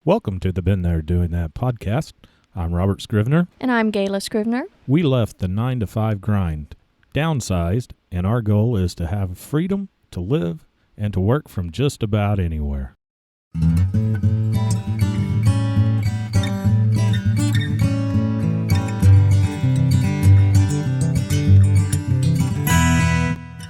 Welcome to the Been There Doing That podcast. I'm Robert Scrivener. And I'm Gayla Scrivener. We left the 9-to-5 grind, downsized, and our goal is to have freedom to live and to work from just about anywhere.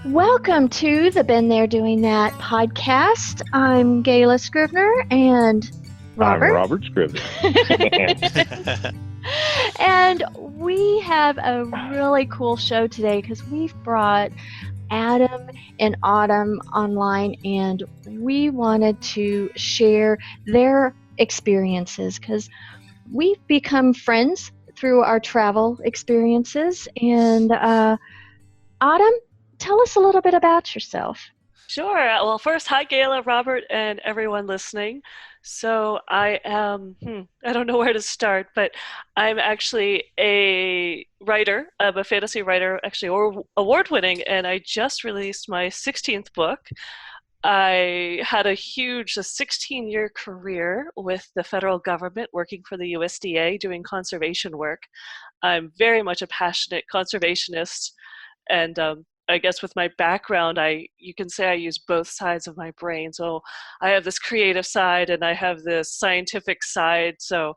Welcome to the Been There Doing That podcast. I'm Gayla Scrivener and Robert. I'm Robert Scrivener. And we have a really cool show today because we've brought Adam and Autumn online, and we wanted to share their experiences because we've become friends through our travel experiences. And Autumn, tell us a little bit about yourself. Sure. Well, first, hi, Gayla, Robert, and everyone listening. So I am, I don't know where to start, but I'm actually a writer. I'm a fantasy writer, actually award-winning, and I just released my 16th book. I had a 16-year career with the federal government working for the USDA doing conservation work. I'm very much a passionate conservationist, and I guess with my background, you can say I use both sides of my brain. So I have this creative side and I have this scientific side. So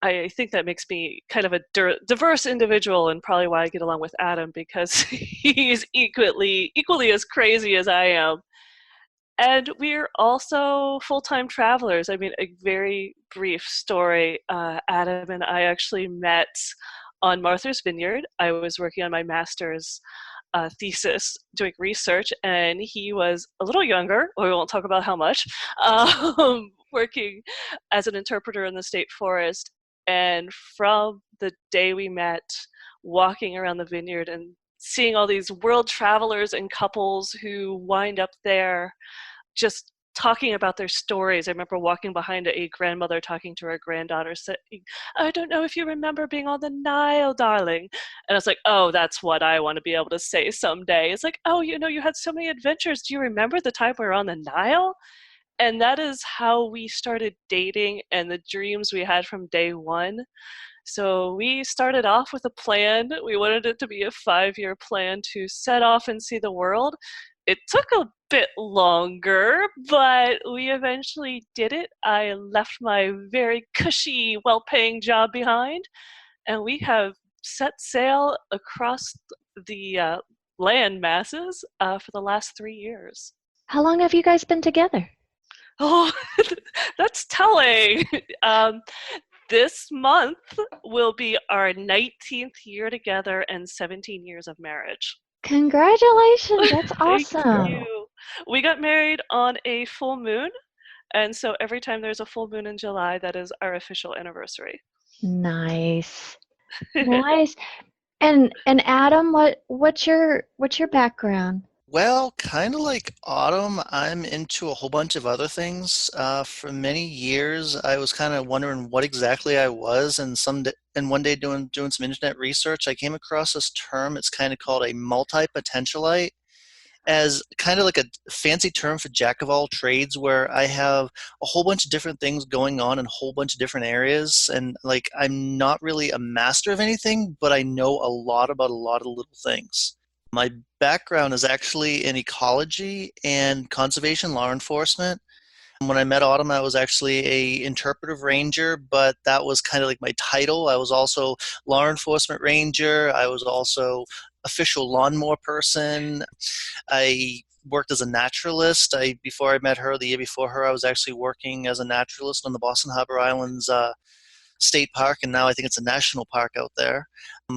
I think that makes me kind of a diverse individual, and probably why I get along with Adam, because he's equally as crazy as I am. And we're also full-time travelers. I mean, a very brief story. Adam and I actually met on Martha's Vineyard. I was working on my master's thesis, doing research, and he was a little younger, we won't talk about how much, working as an interpreter in the state forest. And from the day we met, walking around the vineyard and seeing all these world travelers and couples who wind up there just talking about their stories. I remember walking behind a grandmother talking to her granddaughter saying, "I don't know if you remember being on the Nile, darling." And I was like, oh, that's what I want to be able to say someday. It's like, oh, you had so many adventures. Do you remember the time we were on the Nile? And that is how we started dating and the dreams we had from day one. So we started off with a plan. We wanted it to be a 5-year plan to set off and see the world. It took a bit longer, but we eventually did it. I left my very cushy, well-paying job behind, and we have set sail across the land masses for the last 3 years. How long have you guys been together? Oh, that's telling. This month will be our 19th year together and 17 years of marriage. Congratulations, that's awesome. Thank you. We got married on a full moon, and so every time there's a full moon in July, that is our official anniversary. Nice. Nice. And Adam, what's your background? Well, kind of like Autumn, I'm into a whole bunch of other things. For many years, I was kind of wondering what exactly I was, and one day doing some internet research, I came across this term. It's kind of called a multi-potentialite, as kind of like a fancy term for jack of all trades, where I have a whole bunch of different things going on in a whole bunch of different areas, and like I'm not really a master of anything, but I know a lot about a lot of little things. My background is actually in ecology and conservation law enforcement. When I met Autumn, I was actually a interpretive ranger, but that was kind of like my title. I was also law enforcement ranger. I was also official lawnmower person. I worked as a naturalist. Before I met her, the year before her, I was actually working as a naturalist on the Boston Harbor Islands State Park, and now I think it's a national park out there.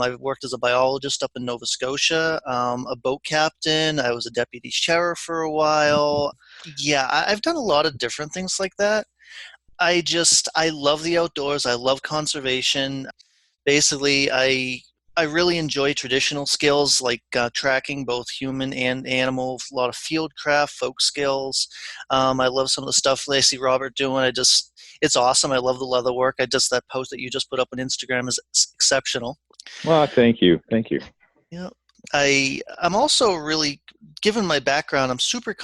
I've worked as a biologist up in Nova Scotia, a boat captain. I was a deputy sheriff for a while. Yeah, I've done a lot of different things like that. I love the outdoors. I love conservation. Basically, I really enjoy traditional skills like tracking, both human and animal, a lot of fieldcraft, folk skills. I love some of the stuff that I see Robert doing. It's awesome. I love the leather work. That post that you just put up on Instagram is exceptional. Well, thank you. Yeah. I'm also really, given my background, I'm super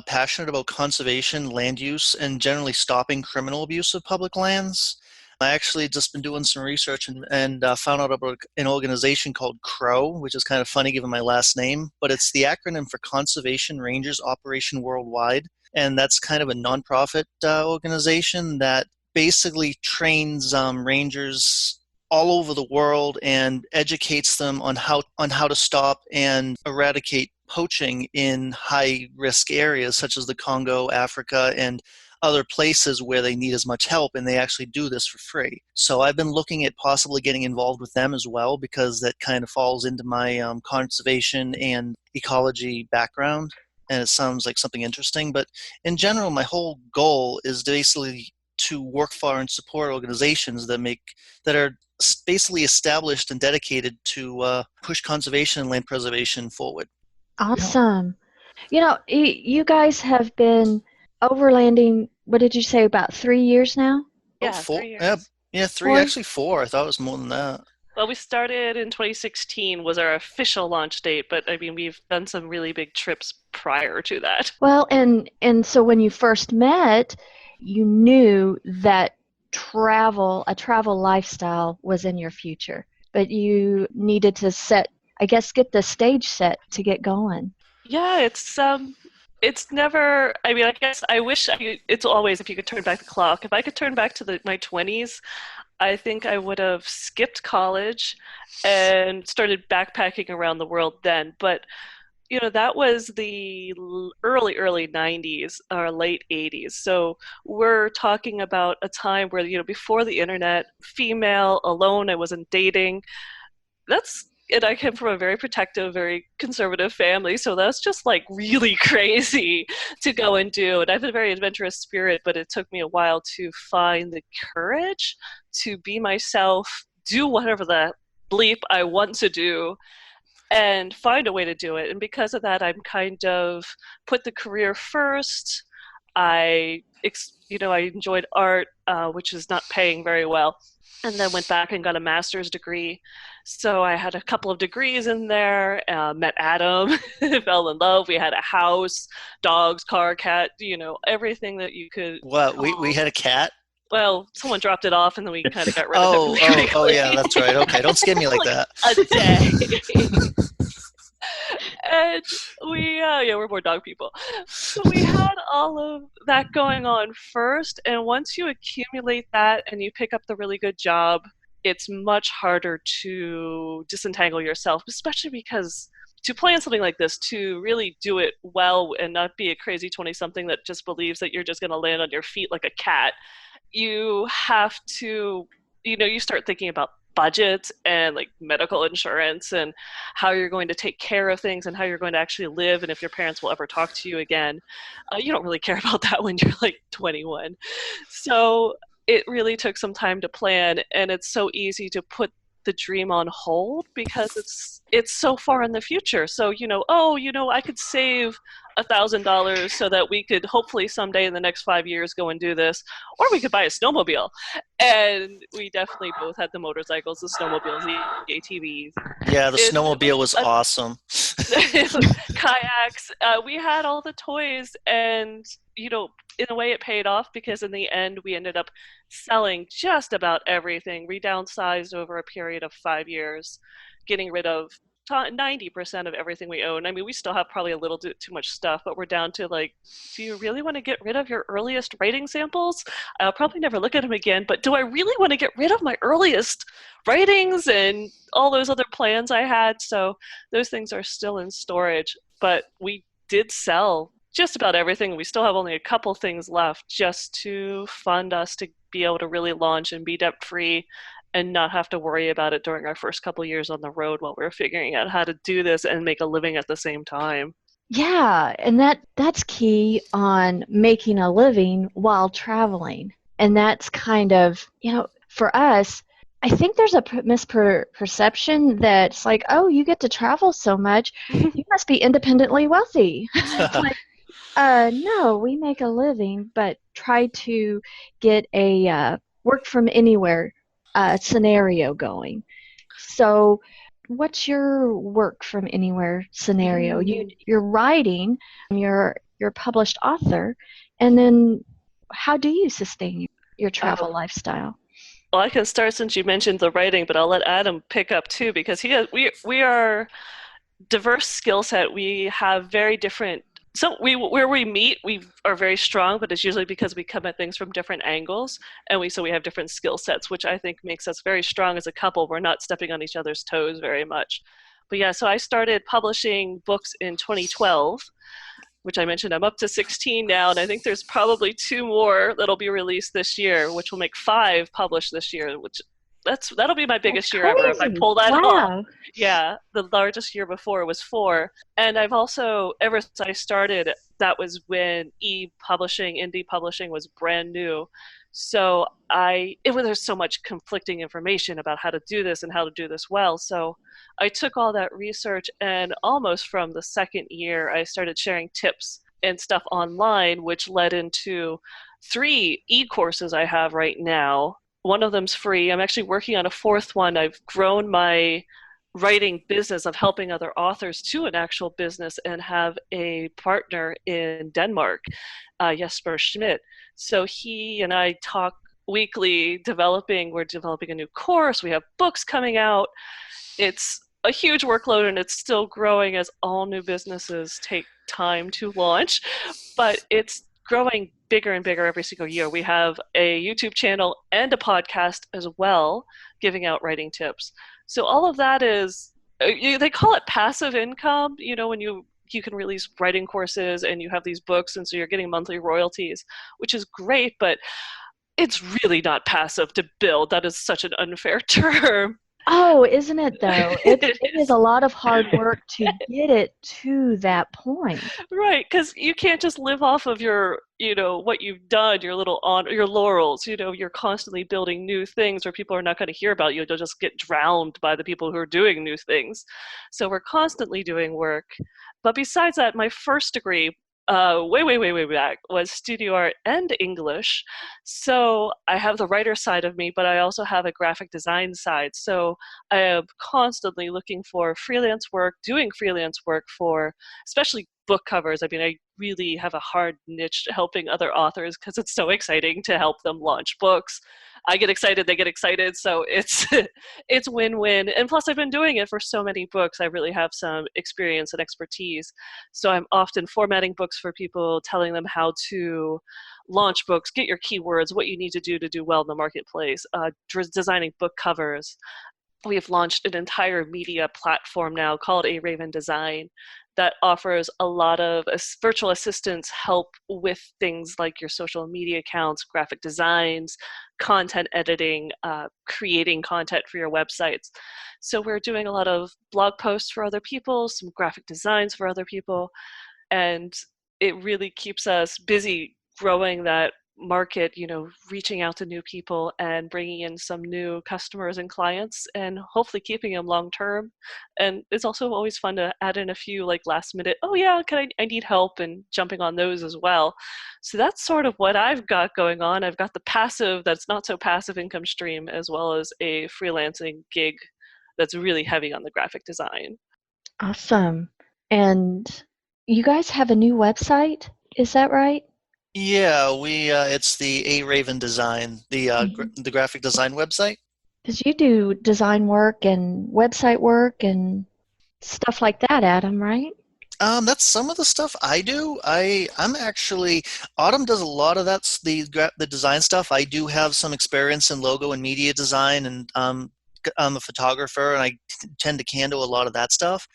passionate about conservation, land use, and generally stopping criminal abuse of public lands. I actually just been doing some research and found out about an organization called CROW, which is kind of funny given my last name, but it's the acronym for Conservation Rangers Operation Worldwide. And that's kind of a nonprofit organization that basically trains rangers all over the world and educates them on how to stop and eradicate poaching in high risk areas such as the Congo, Africa, and other places where they need as much help, and they actually do this for free. So I've been looking at possibly getting involved with them as well, because that kind of falls into my conservation and ecology background, and it sounds like something interesting. But in general, my whole goal is basically to work for and support organizations that are basically established and dedicated to push conservation and land preservation forward. Awesome. You guys have been overlanding, what did you say, about 3 years now? Yeah, Four, 3 years. yeah, three, actually 4. I thought it was more than that. Well, we started in 2016 was our official launch date, but I mean, we've done some really big trips prior to that. Well, and so when you first met, you knew that a travel lifestyle was in your future, but you needed to get the stage set to get going. Yeah, it's never, I mean, I guess it's always if you could turn back the clock. If I could turn back to my 20s, I think I would have skipped college and started backpacking around the world then. But, that was the early 90s or late 80s. So we're talking about a time where, before the internet, female, alone, I wasn't dating. And I came from a very protective, very conservative family, so that's just like really crazy to go and do. And I have a very adventurous spirit, but it took me a while to find the courage to be myself, do whatever the bleep I want to do, and find a way to do it. And because of that, I'm kind of put the career first. I enjoyed art, which is not paying very well, and then went back and got a master's degree. So I had a couple of degrees in there, met Adam, fell in love. We had a house, dogs, car, cat, everything that you could. What, we had a cat? Well, someone dropped it off and then we kind of got rid of it. Oh, yeah, that's right. Okay, don't scare me like that. A day. And we're more dog people. So we had all of that going on first, and once you accumulate that and you pick up the really good job, it's much harder to disentangle yourself, especially because to plan something like this, to really do it well and not be a crazy 20-something that just believes that you're just going to land on your feet like a cat, you have to, you start thinking about budget and like medical insurance and how you're going to take care of things and how you're going to actually live and if your parents will ever talk to you again. You don't really care about that when you're like 21. So it really took some time to plan, and it's so easy to put the dream on hold because it's so far in the future. So I could save $1,000 so that we could hopefully someday in the next 5 years go and do this, or we could buy a snowmobile. And we definitely both had the motorcycles, the snowmobiles, the ATVs. Yeah, the snowmobile was awesome. Kayaks. We had all the toys, and in a way it paid off because in the end we ended up selling just about everything. We downsized over a period of 5 years, getting rid of 90% of everything we own. I mean, we still have probably a little too much stuff, but we're down to like, do you really want to get rid of your earliest writing samples? I'll probably never look at them again, but do I really want to get rid of my earliest writings and all those other plans I had? So those things are still in storage, but we did sell just about everything. We still have only a couple things left just to fund us to be able to really launch and be debt-free and not have to worry about it during our first couple years on the road while we were figuring out how to do this and make a living at the same time. Yeah, and that's key on making a living while traveling. And that's kind of, for us, I think there's a misperception that it's like, oh, you get to travel so much, you must be independently wealthy. Like, no, we make a living, but try to get a work from anywhere scenario going. So what's your work from anywhere scenario? Mm. You're writing, you're a published author, and then how do you sustain your travel Oh, lifestyle? well, I can start since you mentioned the writing, but I'll let Adam pick up too because we are diverse skill set. We have very different. So we where we meet, we are very strong, but it's usually because we come at things from different angles, and we have different skill sets, which I think makes us very strong as a couple. We're not stepping on each other's toes very much. But yeah, so I started publishing books in 2012, which I mentioned I'm up to 16 now, and I think there's probably two more that'll be released this year, which will make five published this year, which that'll be my That's biggest year ever if I crazy. pull that off. Wow. Yeah, the largest year before was four. And I've also, ever since I started, that was when e-publishing, indie publishing was brand new. So there's so much conflicting information about how to do this and how to do this well. So I took all that research and almost from the second year, I started sharing tips and stuff online, which led into three e-courses I have right now. One of them's free. I'm actually working on a fourth one. I've grown my writing business of helping other authors to an actual business and have a partner in Denmark, Jesper Schmidt. So he and I talk weekly we're developing a new course. We have books coming out. It's a huge workload and it's still growing as all new businesses take time to launch, but it's growing bigger and bigger every single year. We have a YouTube channel and a podcast as well, giving out writing tips. So all of that is, they call it passive income, when you can release writing courses and you have these books, and so you're getting monthly royalties, which is great, but it's really not passive to build. That is such an unfair term. Oh, isn't it though? It It is is. a lot of hard work to get it to that point. Right, because you can't just live off of what you've done, your laurels. You're constantly building new things where people are not going to hear about you. You'll just get drowned by the people who are doing new things. So we're constantly doing work. But besides that, my first degree, way, way, way, way back, was studio art and English. So I have the writer side of me, but I also have a graphic design side. So I am constantly looking for freelance work, doing freelance work for especially book covers. I mean, I really have a hard niche helping other authors because it's so exciting to help them launch books. I get excited, they get excited, so it's it's win-win. And plus, I've been doing it for so many books. I really have some experience and expertise. So I'm often formatting books for people, telling them how to launch books, get your keywords, what you need to do well in the marketplace, designing book covers. We've launched an entire media platform now called A Raven Design that offers a lot of virtual assistants help with things like your social media accounts, graphic designs, content editing, creating content for your websites. So we're doing a lot of blog posts for other people, some graphic designs for other people, and it really keeps us busy growing that market, reaching out to new people and bringing in some new customers and clients and hopefully keeping them long term. And it's also always fun to add in a few like last minute, oh yeah, I need help, and jumping on those as well. So that's sort of what I've got going on. I've got the passive, that's not so passive income stream, as well as a freelancing gig that's really heavy on the graphic design. Awesome. And you guys have a new website, is that right? Yeah, we it's the A Raven Design, the graphic design website. Because you do design work and website work and stuff like that, Adam, right? That's some of the stuff I do. I'm actually Autumn does a lot of the design stuff. I do have some experience in logo and media design, and I'm a photographer, and I tend to handle a lot of that stuff.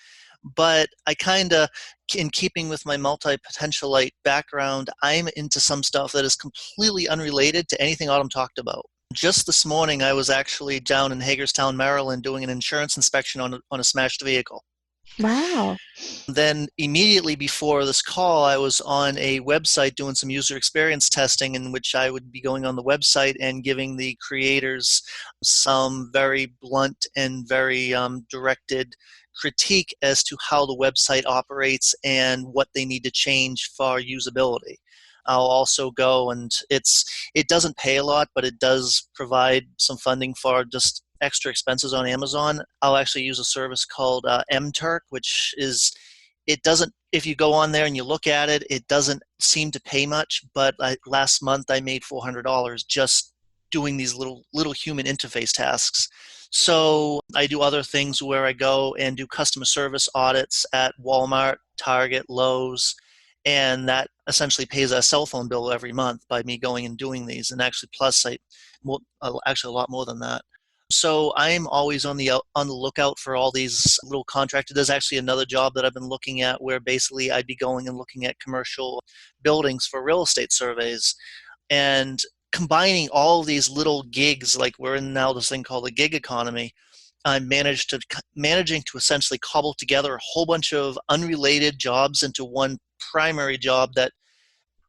But I kind of, in keeping with my multi-potentialite background, I'm into some stuff that is completely unrelated to anything Autumn talked about. Just this morning, I was actually down in Hagerstown, Maryland, doing an insurance inspection on a smashed vehicle. Wow. Then immediately before this call, I was on a website doing some user experience testing, in which I would be going on the website and giving the creators some very blunt and very directed critique as to how the website operates and what they need to change for usability. I'll also go, and it doesn't pay a lot, but it does provide some funding for just extra expenses on Amazon, I'll actually use a service called MTurk, which is, it doesn't, if you go on there and you look at it, it doesn't seem to pay much, but last month I made $400 just doing these little human interface tasks. So I do other things where I go and do customer service audits at Walmart, Target, Lowe's, and that essentially pays a cell phone bill every month by me going and doing these. And actually, plus actually a lot more than that. So I'm always on the lookout for all these little contractors. There's actually another job that I've been looking at where basically I'd be going and looking at commercial buildings for real estate surveys, and combining all these little gigs. Like, we're in now this thing called the gig economy. I'm managing to essentially cobble together a whole bunch of unrelated jobs into one primary job that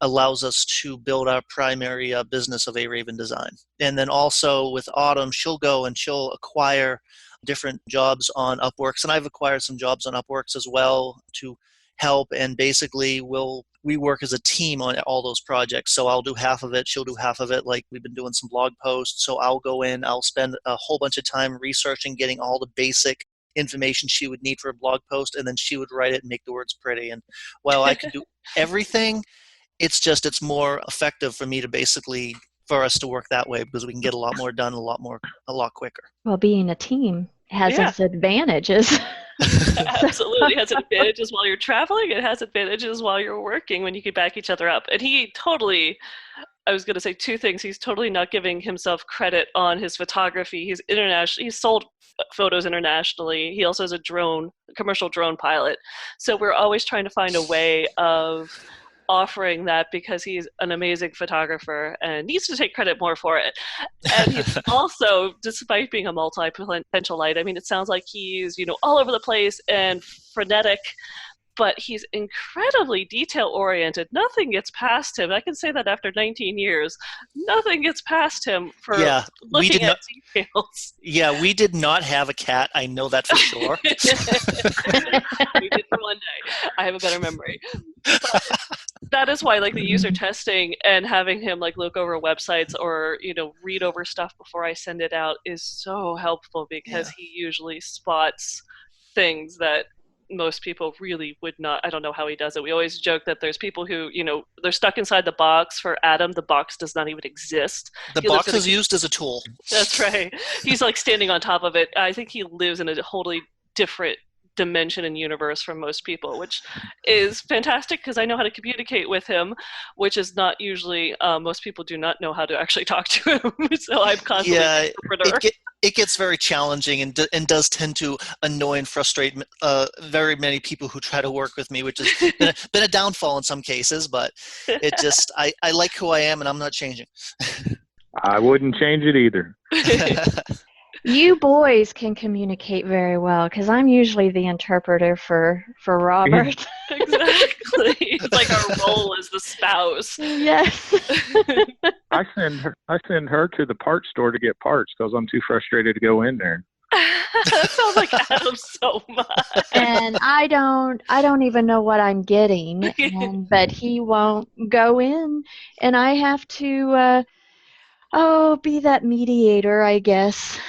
allows us to build our primary business of A-Raven Design. And then also with Autumn, she'll go and she'll acquire different jobs on Upworks. And I've acquired some jobs on Upworks as well to help. And basically we work as a team on all those projects. So I'll do half of it, she'll do half of it. Like, we've been doing some blog posts. So I'll go in, I'll spend a whole bunch of time researching, getting all the basic information she would need for a blog post, and then she would write it and make the words pretty. And while I can do everything, it's more effective for me for us to work that way, because we can get a lot more done a lot quicker. Well, being a team has its advantages. Absolutely. It has advantages while you're traveling. It has advantages while you're working when you can back each other up. And I was going to say two things. He's totally not giving himself credit on his photography. He's sold photos internationally. He also has a commercial drone pilot. So we're always trying to find a way of offering that, because he's an amazing photographer and needs to take credit more for it. And he's also, despite being a multi-potentialite, I mean, it sounds like he's, all over the place and frenetic, but he's incredibly detail-oriented. Nothing gets past him. I can say that after 19 years. Nothing gets past him for looking at details. Yeah, we did not have a cat. I know that for sure. We did for one day. I have a better memory. But that is why, the user testing and having him look over websites or read over stuff before I send it out is so helpful, because he usually spots things that most people really would not. I don't know how he does it. We always joke that there's people who, they're stuck inside the box. For Adam, the box does not even exist. The box is used as a tool. That's right. He's standing on top of it. I think he lives in a wholly different dimension and universe from most people, which is fantastic, because I know how to communicate with him, which is not usually, most people do not know how to actually talk to him. So I'm constantly an interpreter. It gets very challenging and does tend to annoy and frustrate very many people who try to work with me, which has been a downfall in some cases, but it just, I like who I am and I'm not changing. I wouldn't change it either. You boys can communicate very well, because I'm usually the interpreter for Robert. Exactly. It's like our role as the spouse. Yes. I send her to the parts store to get parts because I'm too frustrated to go in there. That sounds like Adam so much. And I don't even know what I'm getting, but he won't go in, and I have to be that mediator, I guess.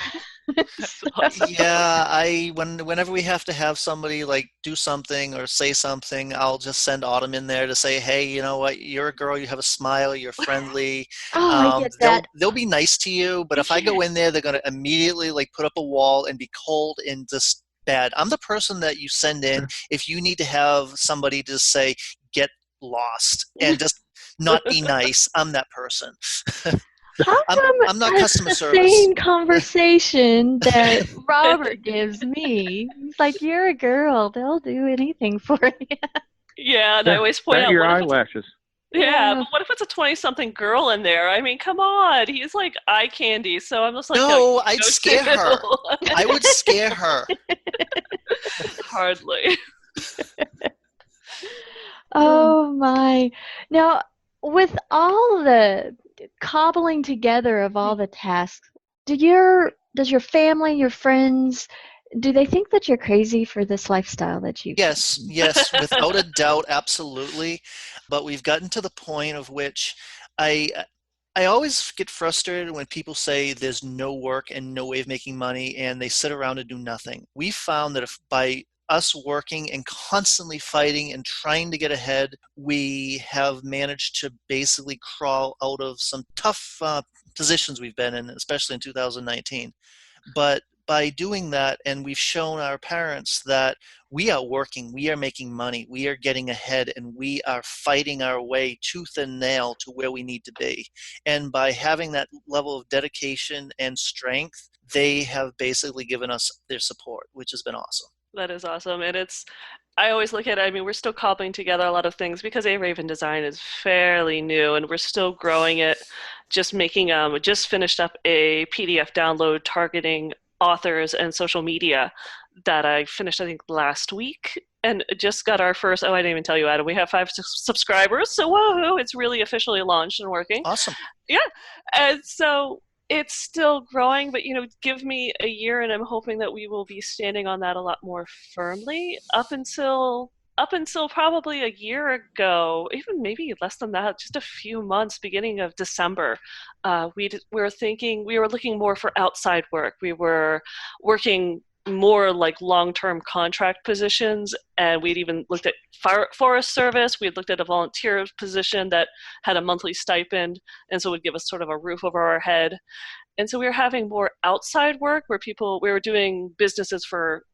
Yeah, whenever we have to have somebody do something or say something, I'll just send Autumn in there to say, hey, you know what, you're a girl, you have a smile, you're friendly. I get that. They'll be nice to you, but if I go in there, they're going to immediately put up a wall and be cold and just bad. I'm the person that you send in if you need to have somebody to say, get lost and just not be nice. I'm that person. How come I'm not that's customer the service. same conversation that Robert gives me? He's like, you're a girl. They'll do anything for you. Yeah, and I always point out your eyelashes. Yeah, but what if it's a 20-something girl in there? I mean, come on. He's like eye candy, so I'm just like, no, I'd scare her. I would scare her. Hardly. Oh, my. Now, with all the cobbling together of all the tasks, does your family, your friends, do they think that you're crazy for this lifestyle that you? Yes, without a doubt, absolutely. But we've gotten to the point of which I always get frustrated when people say there's no work and no way of making money and they sit around and do nothing. We found that if by us working and constantly fighting and trying to get ahead, we have managed to basically crawl out of some tough positions we've been in, especially in 2019. But by doing that, and we've shown our parents that we are working, we are making money, we are getting ahead, and we are fighting our way tooth and nail to where we need to be. And by having that level of dedication and strength, they have basically given us their support, which has been awesome. That is awesome. And I always look at it, I mean, we're still cobbling together a lot of things because A Raven Design is fairly new and we're still growing it. Just finished up a PDF download targeting authors and social media that I finished, I think, last week. And just got our first, oh, I didn't even tell you, Adam, we have 5 subscribers. So, woohoo, it's really officially launched and working. Awesome. Yeah. And so it's still growing, but give me a year and I'm hoping that we will be standing on that a lot more firmly. Up until probably a year ago, even maybe less than that, just a few months, beginning of December, we were looking more for outside work. We were working more like long-term contract positions, and we'd even looked at forest service. We had looked at a volunteer position that had a monthly stipend, and so would give us sort of a roof over our head. And so we were having more outside work where we were doing businesses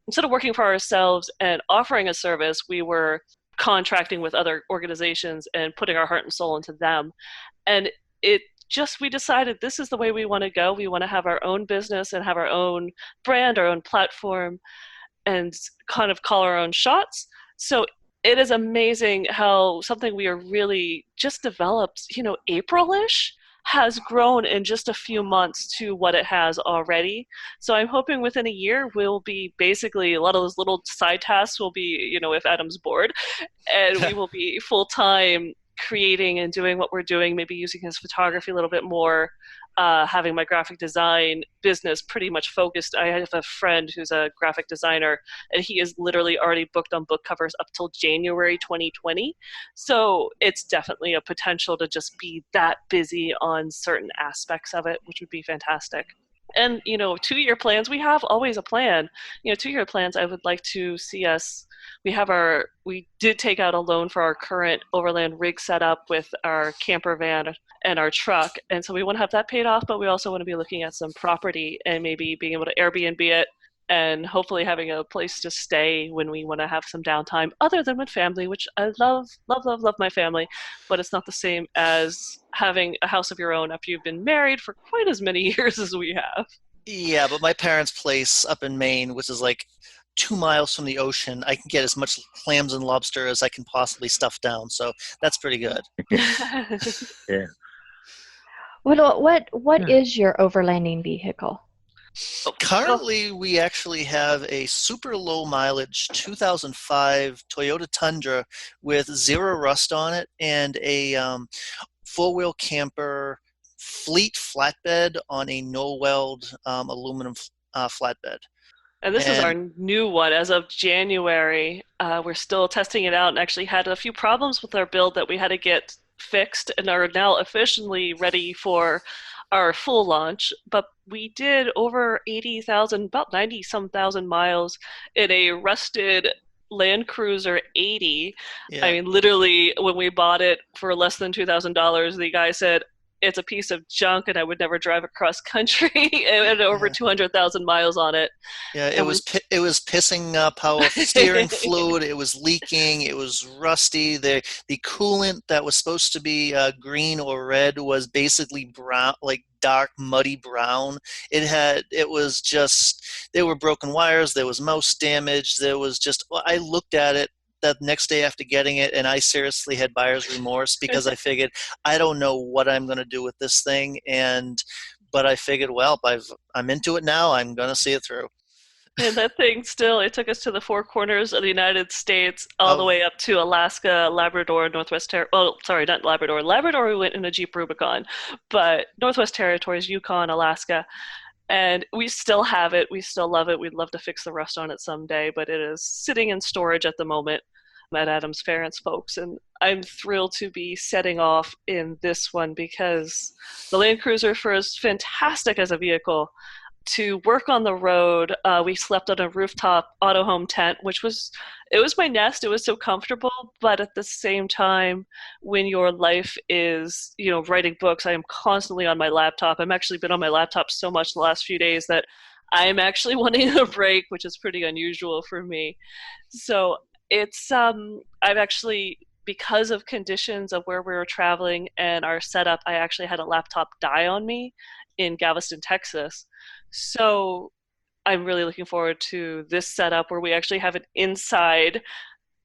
instead of working for ourselves and offering a service, we were contracting with other organizations and putting our heart and soul into them. And we decided this is the way we want to go. We want to have our own business and have our own brand, our own platform, and kind of call our own shots. So it is amazing how something we are really just developed, April-ish, has grown in just a few months to what it has already. So I'm hoping within a year we'll be basically, a lot of those little side tasks will be, if Adam's bored, and we will be full-time creating and doing what we're doing, maybe using his photography a little bit more, having my graphic design business pretty much focused. I have a friend who's a graphic designer, and he is literally already booked on book covers up till January 2020. So it's definitely a potential to just be that busy on certain aspects of it, which would be fantastic. And 2-year plans, we have always a plan. 2-year plans, I would like to see us. We did take out a loan for our current Overland rig setup with our camper van and our truck, and so we want to have that paid off, but we also want to be looking at some property and maybe being able to Airbnb it and hopefully having a place to stay when we want to have some downtime other than with family, which I love, love, love, love my family, but it's not the same as having a house of your own after you've been married for quite as many years as we have. Yeah, but my parents' place up in Maine, which is like 2 miles from the ocean, I can get as much clams and lobster as I can possibly stuff down. So that's pretty good. Yeah. What is your overlanding vehicle? Currently, we actually have a super low mileage 2005 Toyota Tundra with zero rust on it and a four-wheel camper fleet flatbed on a no-weld aluminum flatbed. And this is our new one. As of January, we're still testing it out and actually had a few problems with our build that we had to get fixed and are now officially ready for our full launch. But we did over 80,000, about 90-some thousand miles in a rusted Land Cruiser 80. Yeah. I mean, literally, when we bought it for less than $2,000, the guy said, it's a piece of junk and I would never drive across country. It had over 200,000 miles on it. Yeah, it was pissing power steering fluid. It was leaking. It was rusty. The coolant that was supposed to be green or red was basically brown, like dark, muddy brown. It was just, there were broken wires. There was mouse damage. I looked at it that next day after getting it, and I seriously had buyer's remorse because I figured I don't know what I'm going to do with this thing, but I figured, well, I'm into it now. I'm going to see it through. And that thing it took us to the four corners of the United States, all the way up to Alaska, Labrador, Northwest sorry, not Labrador. Labrador, we went in a Jeep Rubicon, but Northwest Territories, Yukon, Alaska. And we still have it. We still love it. We'd love to fix the rust on it someday, but it is sitting in storage at the moment. at Adams Ference folks. And I'm thrilled to be setting off in this one because the Land Cruiser is fantastic as a vehicle to work on the road. We slept on a rooftop auto home tent, it was my nest. It was so comfortable, but at the same time, when your life is, writing books, I am constantly on my laptop. I've actually been on my laptop so much the last few days that I'm actually wanting a break, which is pretty unusual for me. So I've actually, because of conditions of where we were traveling and our setup, I actually had a laptop die on me in Galveston, Texas. So I'm really looking forward to this setup where we actually have an inside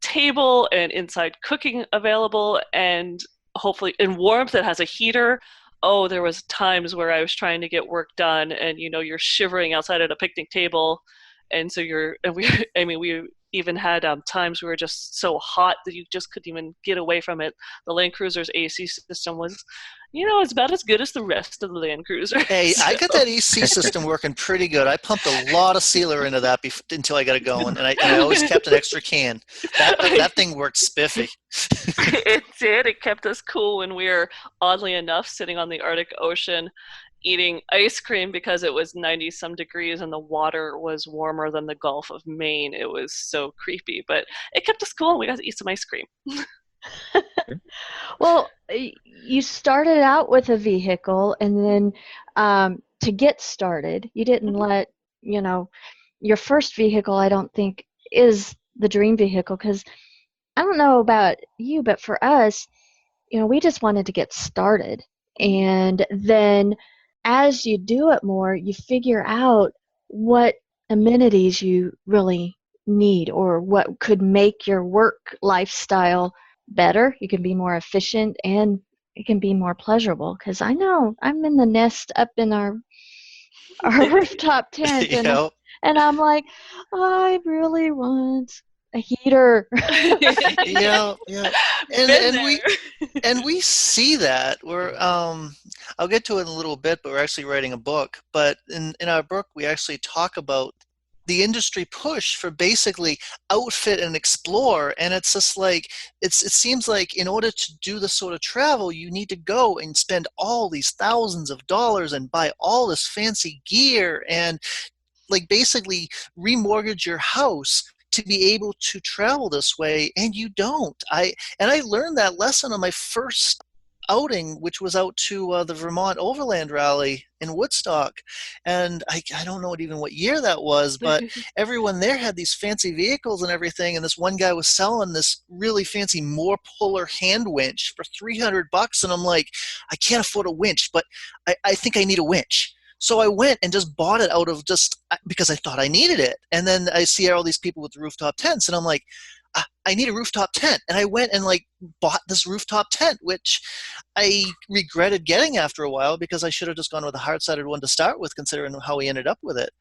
table and inside cooking available, and hopefully in warmth that has a heater. Oh, there was times where I was trying to get work done, and you're shivering outside at a picnic table, and so we even had times we were just so hot that you just couldn't even get away from it. The Land Cruiser's AC system was, it's about as good as the rest of the Land Cruiser. Hey, I got that AC system working pretty good. I pumped a lot of sealer into that until I got it going, and I always kept an extra can. That thing worked spiffy. It did. It kept us cool when we were, oddly enough, sitting on the Arctic Ocean eating ice cream because it was 90-some degrees and the water was warmer than the Gulf of Maine. It was so creepy, but it kept us cool and we got to eat some ice cream. Well, you started out with a vehicle, and then to get started, you didn't let, your first vehicle, I don't think, is the dream vehicle, because I don't know about you, but for us, we just wanted to get started. And then as you do it more, you figure out what amenities you really need or what could make your work lifestyle better. You can be more efficient and it can be more pleasurable. Because I know I'm in the nest up in our rooftop tent, and I'm like, I really want a heater. Yeah. And we see that. I'll get to it in a little bit, but we're actually writing a book. But in our book, we actually talk about the industry push for basically outfit and explore. And it's just like, it seems like in order to do this sort of travel, you need to go and spend all these thousands of dollars and buy all this fancy gear and like basically remortgage your house to be able to travel this way, and you don't. I learned that lesson on my first outing, which was out to the Vermont Overland rally in Woodstock, and I don't know even what year that was, but everyone there had these fancy vehicles and everything, and this one guy was selling this really fancy Moore Puller hand winch for $300, and I'm like, I can't afford a winch, but I think I need a winch. So I went and just bought it out of just because I thought I needed it. And then I see all these people with rooftop tents, and I'm like, I need a rooftop tent. And I went and like bought this rooftop tent, which I regretted getting after a while because I should have just gone with a hard-sided one to start with, considering how we ended up with it.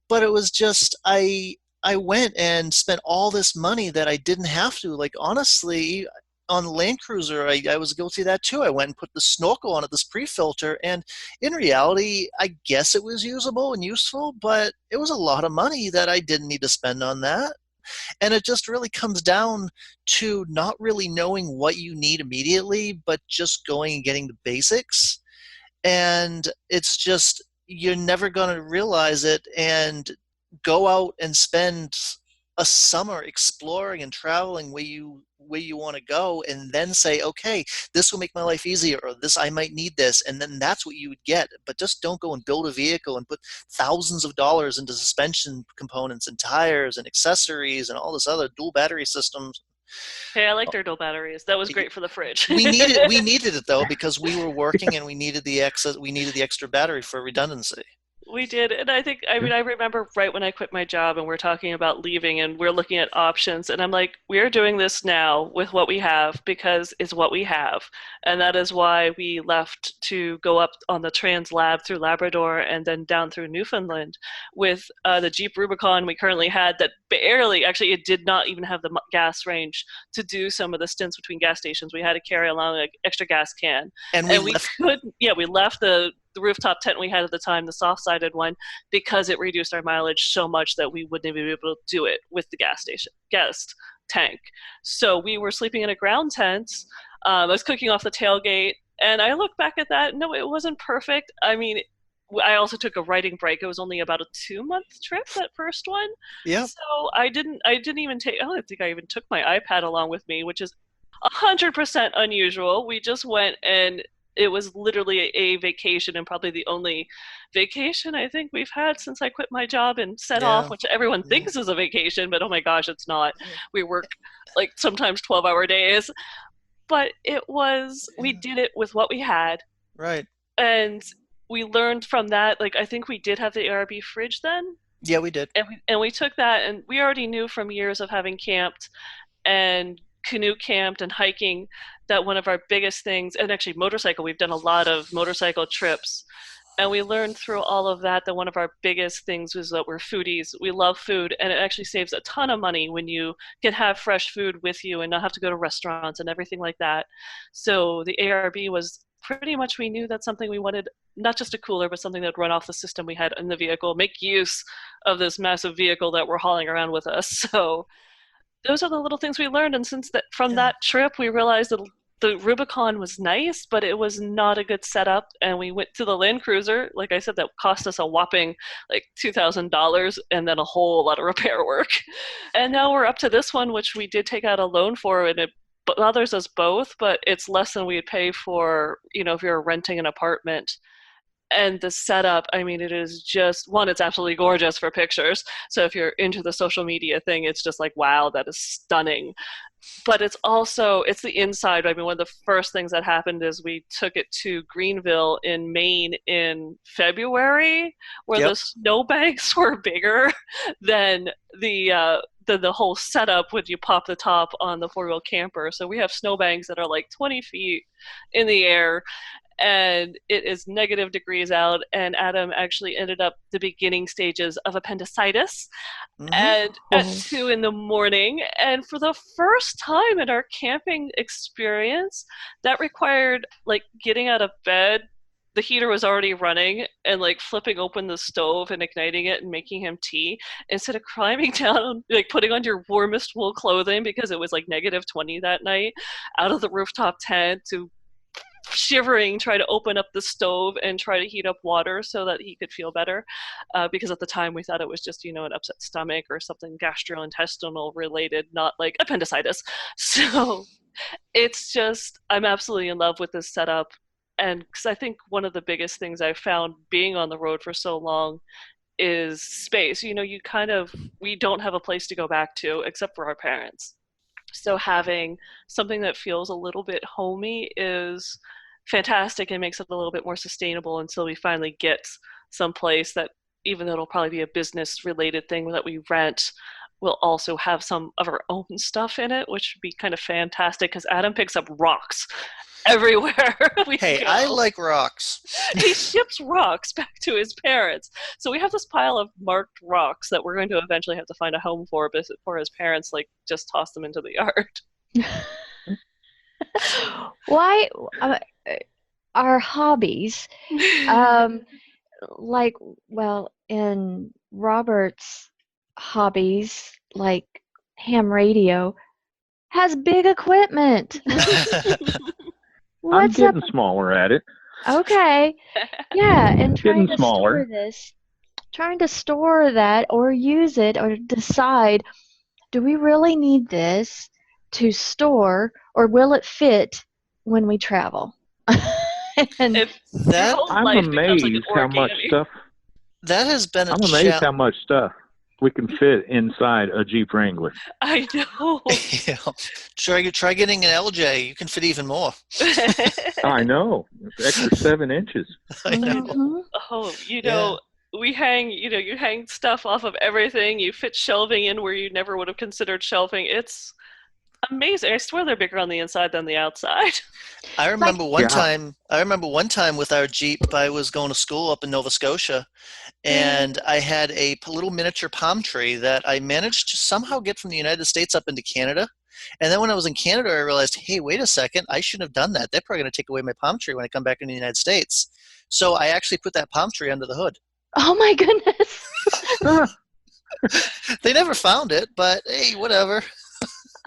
But it was just, I went and spent all this money that I didn't have to. Like, honestly, on the Land Cruiser, I was guilty of that too. I went and put the snorkel on it, this pre-filter, and in reality, I guess it was usable and useful, but it was a lot of money that I didn't need to spend on that. And it just really comes down to not really knowing what you need immediately, but just going and getting the basics. And it's just, you're never going to realize it and go out and spend a summer exploring and traveling where you want to go, and then say, okay, this will make my life easier, or this, I might need this, and then that's what you would get. But just don't go and build a vehicle and put thousands of dollars into suspension components and tires and accessories and all this other dual battery systems. Hey, I like their dual batteries. That was great for the fridge. we needed it though, because we were working and we needed the extra battery for redundancy. We did. And I remember right when I quit my job and we're talking about leaving and we're looking at options. And I'm like, we're doing this now with what we have because it's what we have. And that is why we left to go up on the Trans Lab through Labrador and then down through Newfoundland with the Jeep Rubicon we currently had that barely, actually, it did not even have the gas range to do some of the stints between gas stations. We had to carry along an extra gas can. And we left the rooftop tent we had at the time, the soft-sided one, because it reduced our mileage so much that we wouldn't even be able to do it with the gas tank. So we were sleeping in a ground tent. I was cooking off the tailgate, and I look back at that. No, it wasn't perfect. I mean, I also took a writing break. It was only about a 2-month trip, that first one. Yeah. So I didn't even take. I don't think I even took my iPad along with me, which is 100% unusual. We just went, and it was literally a vacation, and probably the only vacation I think we've had since I quit my job and set off, which everyone thinks is a vacation, but oh my gosh, it's not. We work like sometimes 12-hour days. But we did it with what we had. Right. And we learned from that. Like, I think we did have the ARB fridge then. Yeah, we did. And we took that, and we already knew from years of having camped and canoe camped and hiking that one of our biggest things, and actually motorcycle, we've done a lot of motorcycle trips, and we learned through all of that one of our biggest things was that we're foodies. We love food, and it actually saves a ton of money when you can have fresh food with you and not have to go to restaurants and everything like that. So the ARB was pretty much, we knew that's something we wanted, not just a cooler, but something that would run off the system we had in the vehicle, make use of this massive vehicle that we're hauling around with us. So those are the little things we learned. And since from that trip, we realized that the Rubicon was nice, but it was not a good setup. And we went to the Land Cruiser, like I said, that cost us a whopping like $2,000 and then a whole lot of repair work. And now we're up to this one, which we did take out a loan for, and it bothers us both, but it's less than we'd pay for, if you're renting an apartment. And the setup, I mean, it is just, one, it's absolutely gorgeous for pictures. So if you're into the social media thing, it's just like, wow, that is stunning. But it's the inside. I mean, one of the first things that happened is we took it to Greenville in Maine in February, where the snowbanks were bigger than the whole setup when you pop the top on the four-wheel camper. So we have snowbanks that are like 20 feet in the air, and it is negative degrees out, and Adam actually ended up the beginning stages of appendicitis and at 2 a.m. And for the first time in our camping experience, that required like getting out of bed. The heater was already running, and like flipping open the stove and igniting it and making him tea instead of climbing down, like putting on your warmest wool clothing because it was like negative 20 that night, out of the rooftop tent to shivering, try to open up the stove and try to heat up water so that he could feel better, because at the time we thought it was just an upset stomach or something gastrointestinal related, not like appendicitis. So it's just, I'm absolutely in love with this setup. And because I think one of the biggest things I've found being on the road for so long is space. We don't have a place to go back to except for our parents. So having something that feels a little bit homey is fantastic and makes it a little bit more sustainable until we finally get someplace that, even though it'll probably be a business related thing that we rent, will also have some of our own stuff in it, which would be kind of fantastic because Adam picks up rocks everywhere we go. I like rocks. He ships rocks back to his parents. So we have this pile of marked rocks that we're going to eventually have to find a home for before his parents just toss them into the yard. Why our hobbies, in Robert's hobbies, like ham radio, has big equipment. I'm getting smaller at it. Okay. Yeah, and Getting smaller. trying to store that or use it or decide, do we really need this to store, or will it fit when we travel? I'm amazed how much stuff. That has been I'm amazed how much stuff we can fit inside a Jeep Wrangler. I know. Try getting an LJ. You can fit even more. I know. It's extra 7 inches. I know. Mm-hmm. Oh, we hang, you hang stuff off of everything. You fit shelving in where you never would have considered shelving. It's amazing. I swear they're bigger on the inside than the outside. I remember one time with our Jeep, I was going to school up in Nova Scotia, and I had a little miniature palm tree that I managed to somehow get from the United States up into Canada. And then when I was in Canada, I realized, hey, wait a second, I shouldn't have done that. They're probably going to take away my palm tree when I come back into the United States. So I actually put that palm tree under the hood. Oh my goodness. They never found it, but hey, whatever.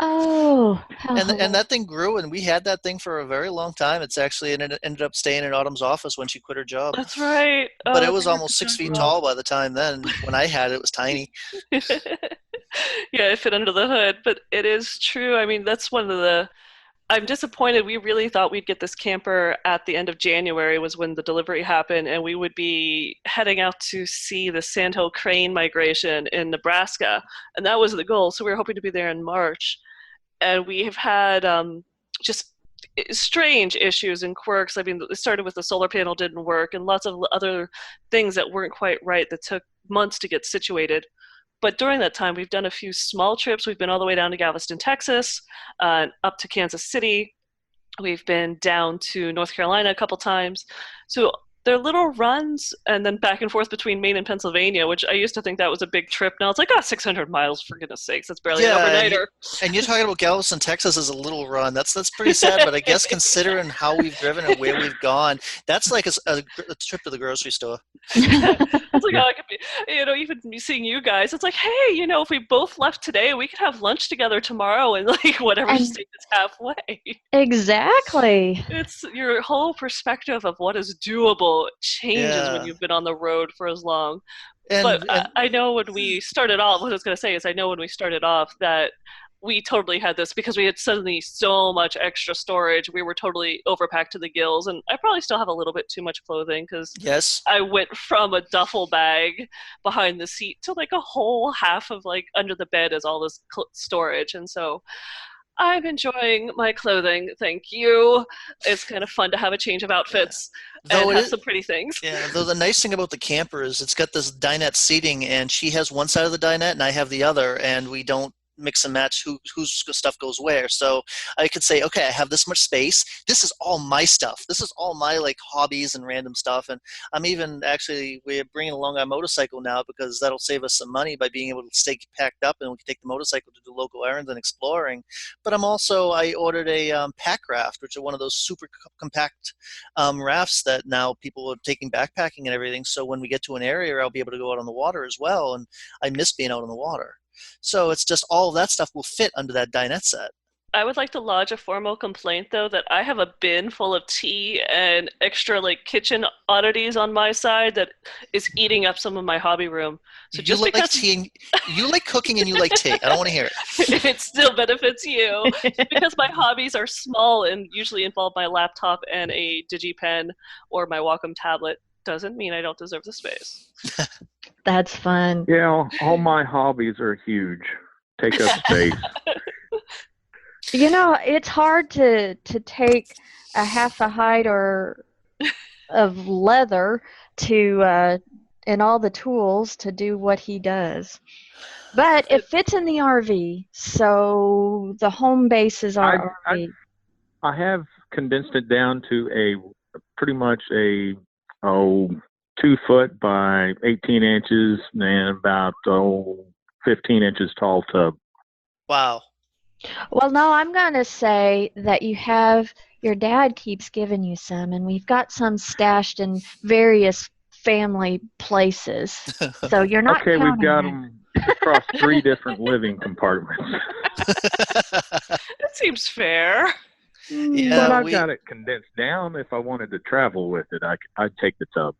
Oh, how And that thing grew, and we had that thing for a very long time. It's actually ended up staying in Autumn's office when she quit her job. That's right. But Oh, it was thank you almost for 6 feet talking tall by the time then. When I had it, it was tiny. Yeah, it fit under the hood, but it is true. I mean, that's one of the. I'm disappointed. We really thought we'd get this camper at the end of January was when the delivery happened, and we would be heading out to see the sandhill crane migration in Nebraska, and that was the goal. So we were hoping to be there in March, and we have had just strange issues and quirks. I mean, it started with the solar panel didn't work, and lots of other things that weren't quite right that took months to get situated. But during that time, we've done a few small trips. We've been all the way down to Galveston, Texas, up to Kansas City. We've been down to North Carolina a couple times. So they're little runs and then back and forth between Maine and Pennsylvania, which I used to think that was a big trip. Now it's like, 600 miles, for goodness sakes. That's barely an Yeah, overnighter. and you're talking about Galveston, Texas as a little run. That's pretty sad, but I guess considering how we've driven and where we've gone, that's like a trip to the grocery store. It's like, I could be, even seeing you guys, it's like, hey, if we both left today, we could have lunch together tomorrow and like whatever And state is halfway. exactly. It's your whole perspective of what is doable changes when Yeah. you've been on the road for as long. But And I know when we started off, what I was going to say is I know when we started off that we totally had this because we had suddenly so much extra storage. We were totally overpacked to the gills, and I probably still have a little bit too much clothing because yes. I went from a duffel bag behind the seat to like a whole half of like under the bed is all this storage. And so I'm enjoying my clothing. Thank you. It's kind of fun to have a change of outfits and Though it have is, some pretty things. yeah, though the nice thing about the camper is it's got this dinette seating, and she has one side of the dinette and I have the other, and we don't mix and match whose stuff goes where. So I could say, okay, I have this much space. This is all my stuff. This is all my like hobbies and random stuff. And I'm even we're bringing along our motorcycle now because that'll save us some money by being able to stay packed up, and we can take the motorcycle to do local errands and exploring. But I ordered a pack raft, which are one of those super compact rafts that now people are taking backpacking and everything. So when we get to an area, I'll be able to go out on the water as well. And I miss being out on the water. So it's just all of that stuff will fit under that dinette set. I would like to lodge a formal complaint, though, that I have a bin full of tea and extra like kitchen oddities on my side that is eating up some of my hobby room. So just like because tea, and, you like cooking and you like tea. I don't want to hear it. it still benefits you, just because my hobbies are small and usually involve my laptop and a DigiPen or my Wacom tablet, doesn't mean I don't deserve the space. That's fun. Yeah, all my hobbies are huge. Take up space. It's hard to take a half a hide or of leather to and all the tools to do what he does. But it fits in the RV, so the home base is our RV. I have condensed it down to pretty much a 2 foot by 18 inches and about 15 inches tall tub. Wow. Well, no, I'm going to say that your dad keeps giving you some, and we've got some stashed in various family places. So you're not okay, we've got that. them across 3 different living compartments. That seems fair. Yeah, but I've got it condensed down. If I wanted to travel with it, I'd take the tub.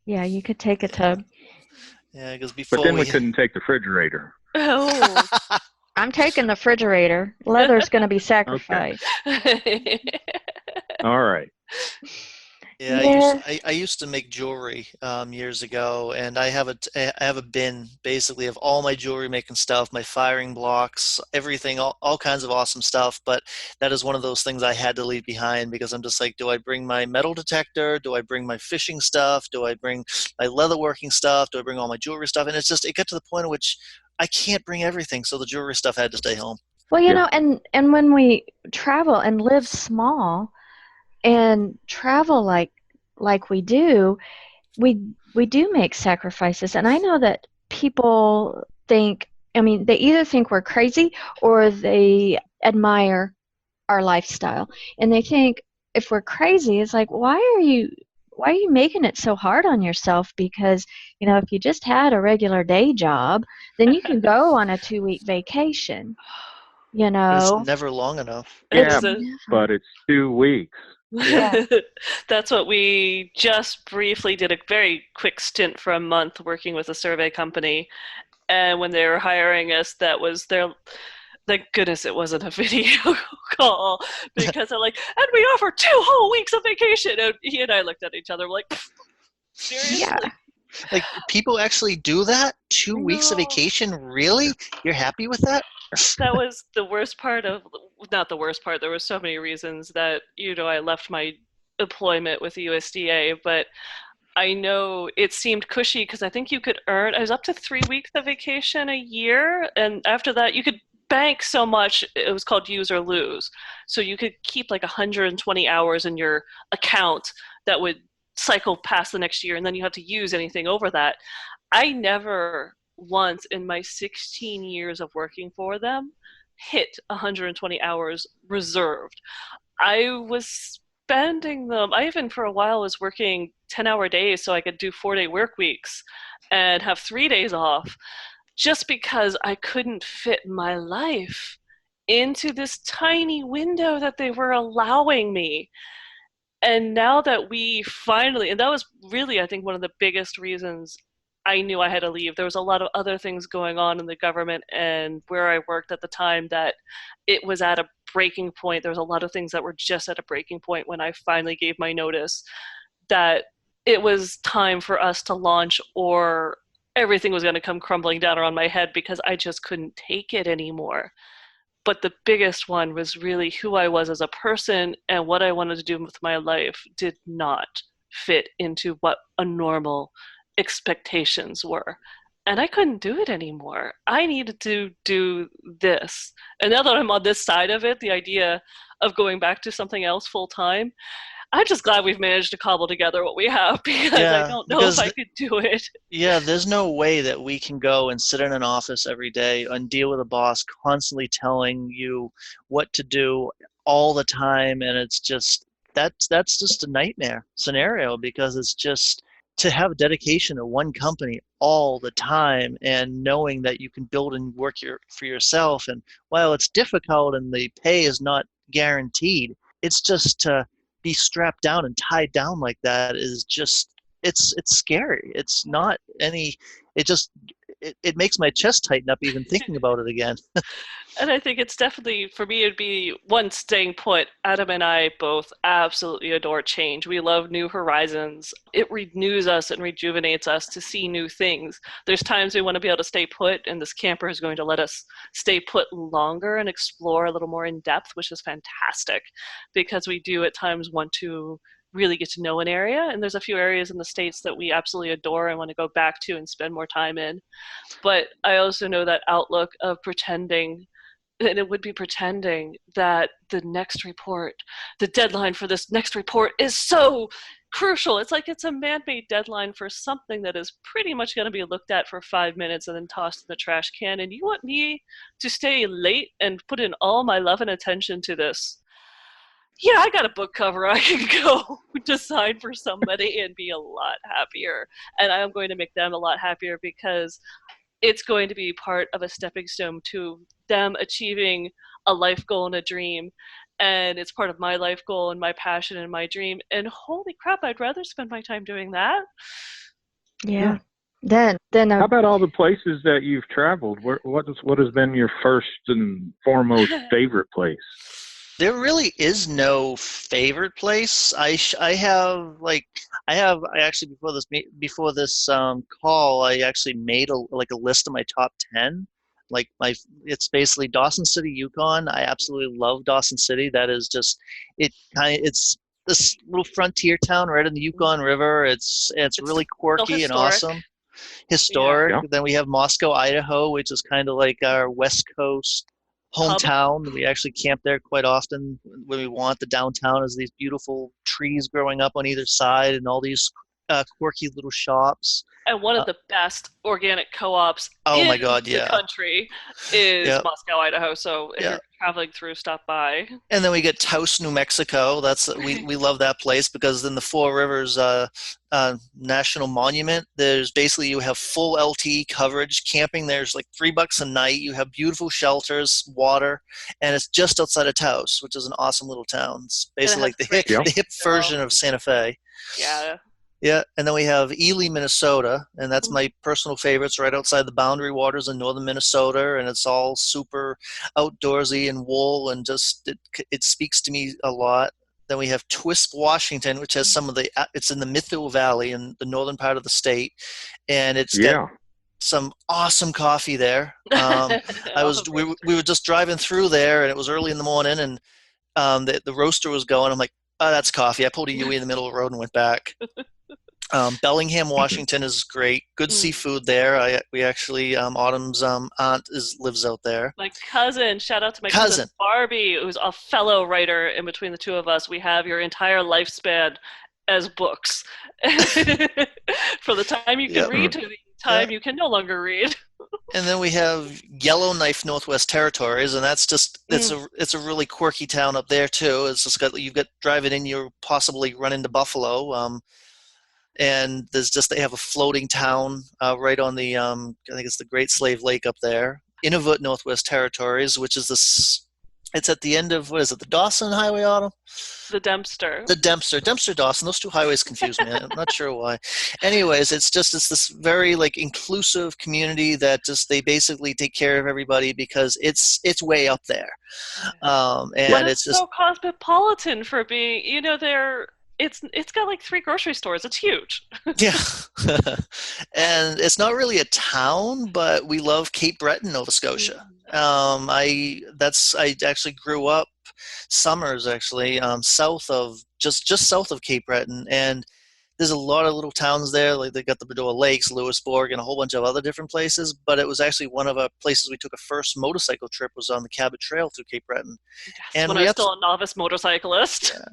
Yeah, you could take a tub. Yeah, because before. But then we couldn't take the refrigerator. Oh. I'm taking the refrigerator. Leather's going to be sacrificed. Okay. All right. Yeah, I used to make jewelry years ago, and I have a bin basically of all my jewelry making stuff, my firing blocks, everything, all kinds of awesome stuff. But that is one of those things I had to leave behind because I'm just like, do I bring my metal detector? Do I bring my fishing stuff? Do I bring my leatherworking stuff? Do I bring all my jewelry stuff? And it got to the point at which I can't bring everything, so the jewelry stuff had to stay home. Well, and when we travel and live small and travel like we do, we do make sacrifices. And I know that people they either think we're crazy or they admire our lifestyle. And they think if we're crazy, it's like, why are you making it so hard on yourself? Because, if you just had a regular day job, then you can go on a 2-week vacation. you But it's know. never long enough. Yeah, It's never. but it's 2 weeks. Yeah. That's what we just briefly did, a very quick stint for a month working with a survey company. And when they were hiring us, that was their, thank goodness it wasn't a video call, because they're like, and we offer 2 whole weeks of vacation. And he and I looked at each other like, seriously? Yeah. Like, people actually do that? 2 weeks of No. vacation? Really? You're happy with that? That was the worst part of, not the worst part, there were so many reasons that, I left my employment with the USDA, but I know it seemed cushy because I think you could earn, I was up to 3 weeks of vacation a year, and after that you could bank so much, it was called use or lose. So you could keep like 120 hours in your account that would cycle past the next year, and then you have to use anything over that. I never once in my 16 years of working for them hit 120 hours reserved. I was spending them. I even for a while was working 10-hour days so I could do 4-day work weeks and have 3 days off, just because I couldn't fit my life into this tiny window that they were allowing me. And now that we finally, and that was really, I think, one of the biggest reasons I knew I had to leave. There was a lot of other things going on in the government and where I worked at the time that it was at a breaking point. There was a lot of things that were just at a breaking point when I finally gave my notice, that it was time for us to launch, or everything was going to come crumbling down around my head because I just couldn't take it anymore. But the biggest one was really who I was as a person, and what I wanted to do with my life did not fit into what a normal expectations were. And I couldn't do it anymore. I needed to do this. And now that I'm on this side of it, the idea of going back to something else full time, I'm just glad we've managed to cobble together what we have, because I Yeah, don't know if because I could do it. yeah, there's no way that we can go and sit in an office every day and deal with a boss constantly telling you what to do all the time, and it's just that's just a nightmare scenario, because it's just to have dedication to one company all the time and knowing that you can build and work for yourself, and while it's difficult and the pay is not guaranteed, it's just to be strapped down and tied down like that is just it's scary. It's not any. It just it makes my chest tighten up even thinking about it again. And I think it's definitely, for me, it'd be one, staying put. Adam and I both absolutely adore change. We love new horizons. It renews us and rejuvenates us to see new things. There's times we want to be able to stay put, and this camper is going to let us stay put longer and explore a little more in depth, which is fantastic, because we do at times want to really get to know an area. And there's a few areas in the States that we absolutely adore and want to go back to and spend more time in. But I also know that outlook of pretending, and it would be pretending that the next report, the deadline for this next report is so crucial. It's like it's a man-made deadline for something that is pretty much going to be looked at for 5 minutes and then tossed in the trash can. And you want me to stay late and put in all my love and attention to this? Yeah, I got a book cover I can go design for somebody and be a lot happier. And I'm going to make them a lot happier, because it's going to be part of a stepping stone to them achieving a life goal and a dream. And it's part of my life goal and my passion and my dream. And holy crap, I'd rather spend my time doing that. Yeah. Then How about all the places that you've traveled? What has been your first and foremost favorite place? There really is no favorite place. I actually before this call, I actually made a list of my top 10. Like it's basically Dawson City, Yukon. I absolutely love Dawson City. That is just it's this little frontier town right in the Yukon River. It's really quirky and awesome. Historic. Yeah. Then we have Moscow, Idaho, which is kind of like our West Coast hometown. We actually camp there quite often when we want. The downtown is these beautiful trees growing up on either side, and all these quirky little shops. And one of the best organic co-ops Oh in my God, the yeah. country is Yep. Moscow, Idaho. So if Yeah. you're traveling through, stop by. And then we get Taos, New Mexico. We love that place because in the Four Rivers National Monument, there's basically you have full LTE coverage. Camping there's like $3 a night. You have beautiful shelters, water, and it's just outside of Taos, which is an awesome little town. It's And it basically has like the great hip, Yep. the hip version of Santa Fe. Yeah. Yeah, and then we have Ely, Minnesota, and that's my personal favorite. It's right outside the boundary waters in northern Minnesota, and it's all super outdoorsy and wool, and just it speaks to me a lot. Then we have Twisp, Washington, which has some of the it's in the Mythill Valley in the northern part of the state, and it's got Yeah. some awesome coffee there. We were just driving through there, and it was early in the morning, and the roaster was going. I'm like, oh, that's coffee. I pulled a Yui in the middle of the road and went back. Bellingham, Washington is great. Good seafood there. We actually Autumn's aunt lives out there. My cousin, shout out to my cousin Barbie, who's a fellow writer. In between the two of us, we have your entire lifespan as books. From the time you can read to the time you can no longer read. And then we have Yellowknife, Northwest Territories, and that's just it's a really quirky town up there too. It's just you've got driving in, you possibly run into buffalo. And they have a floating town right on the I think it's the Great Slave Lake up there. Inuvut, Northwest Territories, which is it's at the end of, what is it, the Dawson Highway, Autumn? The Dempster, Dawson. Those two highways confuse me. I'm not sure why. Anyways, it's this very like inclusive community that just they basically take care of everybody because it's way up there, and it's just so cosmopolitan for being. It's got like 3 grocery stores. It's huge. Yeah. And it's not really a town, but we love Cape Breton, Nova Scotia. I actually grew up summers actually south of just south of Cape Breton, and there's a lot of little towns there. Like they got the Bedoya Lakes, Lewisburg, and a whole bunch of other different places. But it was actually one of the places we took a first motorcycle trip was on the Cabot Trail through Cape Breton. Yes, and when I was still a novice motorcyclist. Yeah.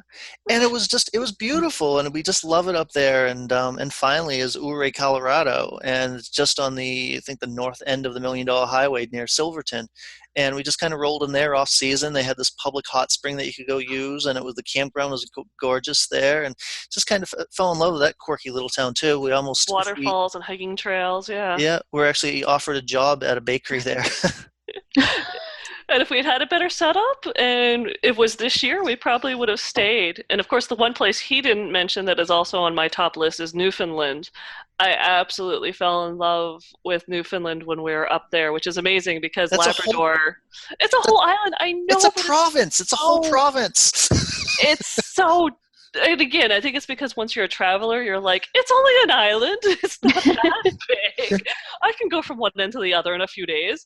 And it was beautiful, and we just love it up there. And finally is Ouray, Colorado, and it's just on I think the north end of the $1 Million Highway near Silverton. And we just kind of rolled in there off season. They had this public hot spring that you could go use, and the campground was gorgeous there, and just kind of fell in love with that quirky little town too. We almost waterfalls and hiking trails, yeah. We're actually offered a job at a bakery there. And if we'd had a better setup and it was this year, we probably would have stayed. And of course, the one place he didn't mention that is also on my top list is Newfoundland. I absolutely fell in love with Newfoundland when we were up there, which is amazing because Labrador, it's a whole island. I know. It's a province. It's a whole province. It's so, and again, I think it's because once you're a traveler, you're like, it's only an island. It's not that big. I can go from one end to the other in a few days.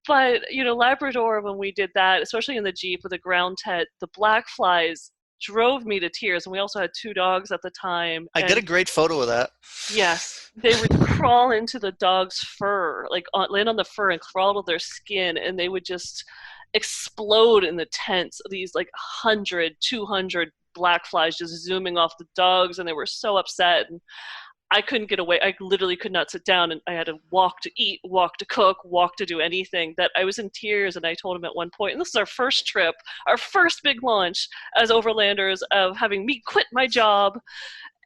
But, Labrador, when we did that, especially in the Jeep with the ground tent, the black flies drove me to tears. And we also had 2 dogs at the time. I got a great photo of that. Yes. They would crawl into the dog's fur, like land on the fur and crawl to their skin. And they would just explode in the tents, these like 100, 200 black flies just zooming off the dogs. And they were so upset. And I couldn't get away. I literally could not sit down, and I had to walk to eat, walk to cook, walk to do anything. That I was in tears, and I told him at one point, and this is our first trip, our first big launch as overlanders of having me quit my job.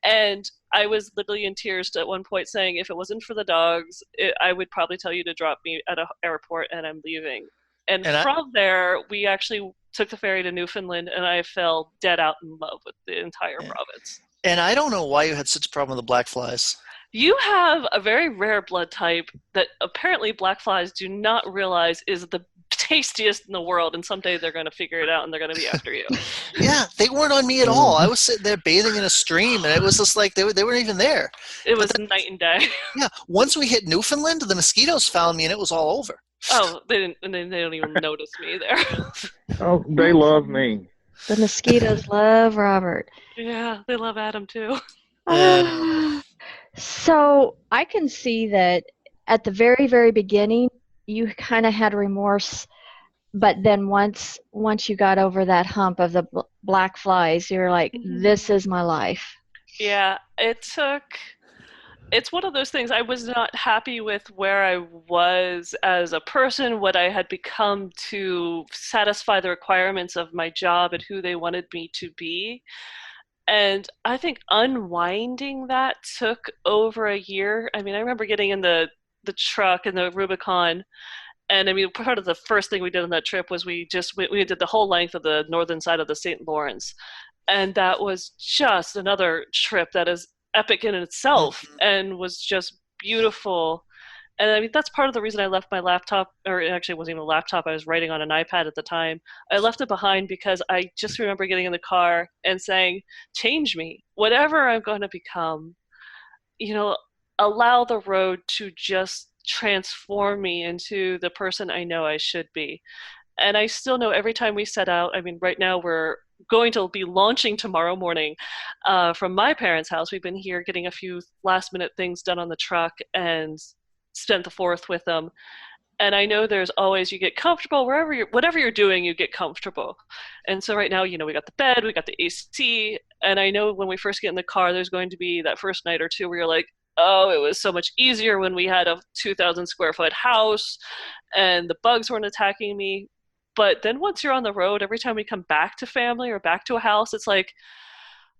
And I was literally in tears at one point saying, if it wasn't for the dogs, I would probably tell you to drop me at an airport and I'm leaving. And from there, we actually took the ferry to Newfoundland, and I fell dead out in love with the entire province. And I don't know why you had such a problem with the black flies. You have a very rare blood type that apparently black flies do not realize is the tastiest in the world, and someday they're going to figure it out and they're going to be after you. Yeah, they weren't on me at all. I was sitting there bathing in a stream, and it was just like they weren't even there. It was night and day. Yeah, once we hit Newfoundland, the mosquitoes found me, and it was all over. Oh, they don't even notice me there. Oh, they love me. The mosquitoes love Robert. Yeah, they love Adam too. So I can see that at the very, very beginning, you kind of had remorse, but then once you got over that hump of the black flies, you're like, this is my life. Yeah, it's one of those things. I was not happy with where I was as a person, what I had become to satisfy the requirements of my job and who they wanted me to be. And I think unwinding that took over a year. I mean, I remember getting in the truck in the Rubicon, and I mean, part of the first thing we did on that trip was we did the whole length of the northern side of the St. Lawrence, and that was just another trip that is epic in itself Mhm. and was just beautiful. And I mean, that's part of the reason I left my laptop, or it actually wasn't even a laptop. I was writing on an iPad at the time. I left it behind because I just remember getting in the car and saying, "Change me, whatever I'm going to become. You know, allow the road to just transform me into the person I know I should be." And I still know every time we set out, I mean, right now we're going to be launching tomorrow morning from my parents' house. We've been here getting a few last minute things done on the truck and spent the fourth with them. And I know there's always, you get comfortable wherever whatever you're doing, you get comfortable. And so right now, we got the bed, we got the AC, and I know when we first get in the car, there's going to be that first night or two where you're like, oh, it was so much easier when we had a 2,000 square foot house and the bugs weren't attacking me. But then once you're on the road, every time we come back to family or back to a house, it's like,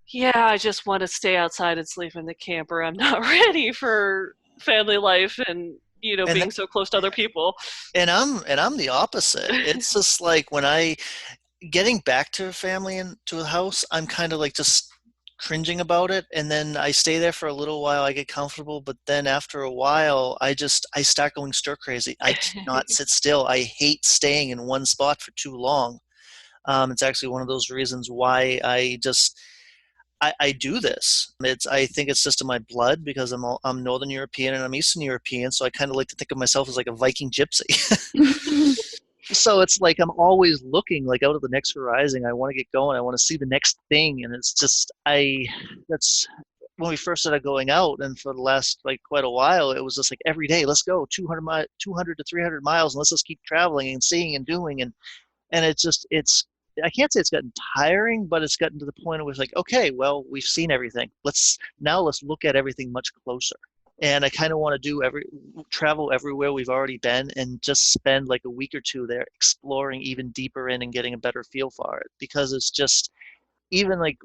yeah, I just want to stay outside and sleep in the camper. I'm not ready for family life and, And being so close to other people. I'm the opposite. It's just like when I getting back to a family and to a house, I'm kind of like just cringing about it, and then I stay there for a little while. I get comfortable, but then after a while, I start going stir crazy. I cannot sit still. I hate staying in one spot for too long. It's actually one of those reasons why I do this. I think it's just in my blood because I'm Northern European and I'm Eastern European, so I kind of like to think of myself as like a Viking gypsy. So it's like I'm always looking like out of the next horizon. I want to get going. I want to see the next thing, and it's just that's when we first started going out, and for the last like quite a while, it was just like every day, let's go 200 to 300 miles, and let's just keep traveling and seeing and doing, and it's I can't say it's gotten tiring, but it's gotten to the point where it's like, okay, well, we've seen everything. Let's look at everything much closer. And I kind of want to travel everywhere we've already been and just spend like a week or two there exploring even deeper in and getting a better feel for it. Because it's just, even like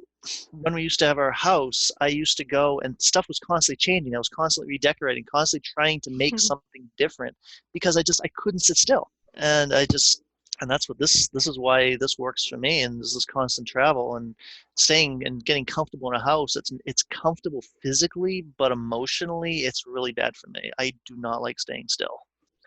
when we used to have our house, I used to go and stuff was constantly changing. I was constantly redecorating, constantly trying to make something different because I couldn't sit still. And and that's what this is why this works for me, and this is constant travel and staying and getting comfortable in a house. It's comfortable physically, but emotionally it's really bad for me. I do not like staying still.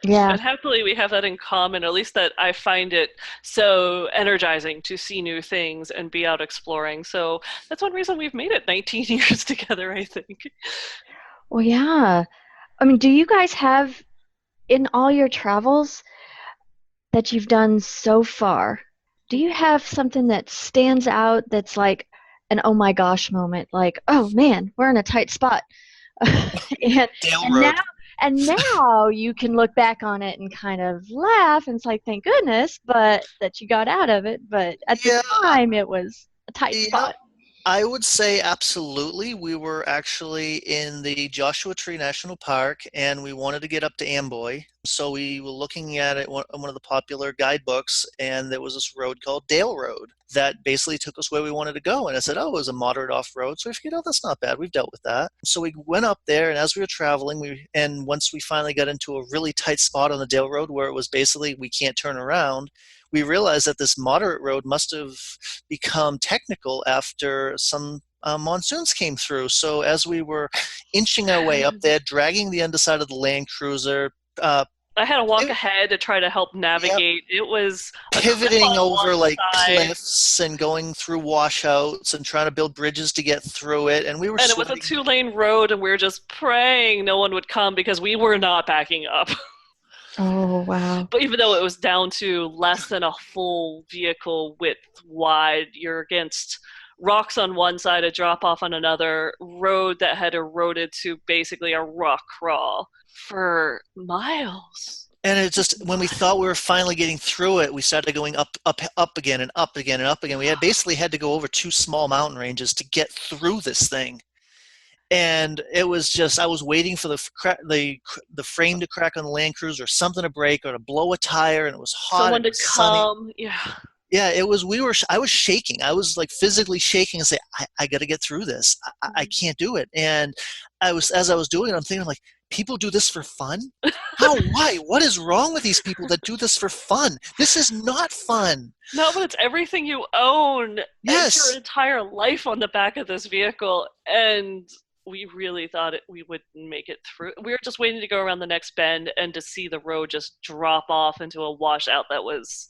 Yeah. And happily, we have that in common, at least that I find it so energizing to see new things and be out exploring. So that's one reason we've made it 19 years together, I think. Well, yeah. I mean, do you guys have in all your travels that you've done so far, do you have something that stands out that's like an oh my gosh moment? Like, oh man, we're in a tight spot. and Dale and now Road. and now you can look back on it and kind of laugh and it's like thank goodness but that you got out of it, but at the Yeah, time it was a tight yeah. spot. I would say absolutely. We were actually in the Joshua Tree National Park and we wanted to get up to Amboy. So we were looking at it, one of the popular guidebooks, and there was this road called Dale Road that basically took us where we wanted to go. And I said, oh, it was a moderate off road. So we figured, oh, that's not bad. We've dealt with that. So we went up there, and as we were traveling, and once we finally got into a really tight spot on the Dale Road where it was basically we can't turn around, we realized that this moderate road must have become technical after some monsoons came through. So as we were inching our way up there, dragging the underside of the Land Cruiser, I had to walk it, ahead to try to help yep, navigate. It was a cliff pivoting on over one like side, cliffs and going through washouts and trying to build bridges to get through it. And we were and it was a sweating. 2-lane road, and we were just praying no one would come because we were not backing up. Oh wow. But even though it was down to less than a full vehicle width wide, you're against rocks on one side, a drop off on another, road that had eroded to basically a rock crawl for miles. And it just, when we thought we were finally getting through it, we started going up again and up again and up again. We had basically had to go over two small mountain ranges to get through this thing. And it was just, I was waiting for the frame to crack on the Land Cruiser, or something to break, or to blow a tire, and it was hot. Someone and to sunny. come. Yeah. Yeah, it was. I was shaking. I was like physically shaking and say, I got to get through this. I can't do it. And as I was doing it, I'm thinking like, people do this for fun? How? Why? What is wrong with these people that do this for fun? This is not fun. No, but it's everything you own. Yes. And your entire life on the back of this vehicle. And we really thought we wouldn't make it through. We were just waiting to go around the next bend and to see the road just drop off into a washout that was,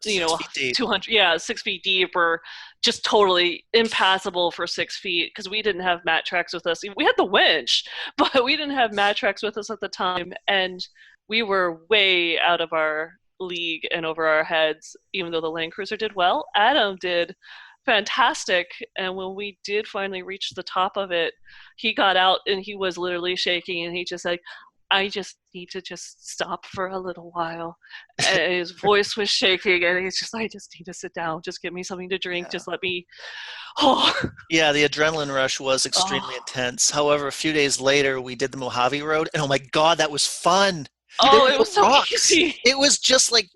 6 feet deep, or just totally impassable for 6 feet, because we didn't have mat tracks with us. We had the winch, but we didn't have mat tracks with us at the time, and we were way out of our league and over our heads, even though the Land Cruiser did well. Adam did fantastic, and when we did finally reach the top of it, he got out and he was literally shaking, and he just said, I just need to just stop for a little while. And his voice was shaking, and he's just, I just need to sit down. Just give me something to drink. Yeah. Just let me. Oh. Yeah, the adrenaline rush was extremely intense. However, a few days later, we did the Mojave Road, and oh my God, that was fun. Oh, it was so easy. It was just like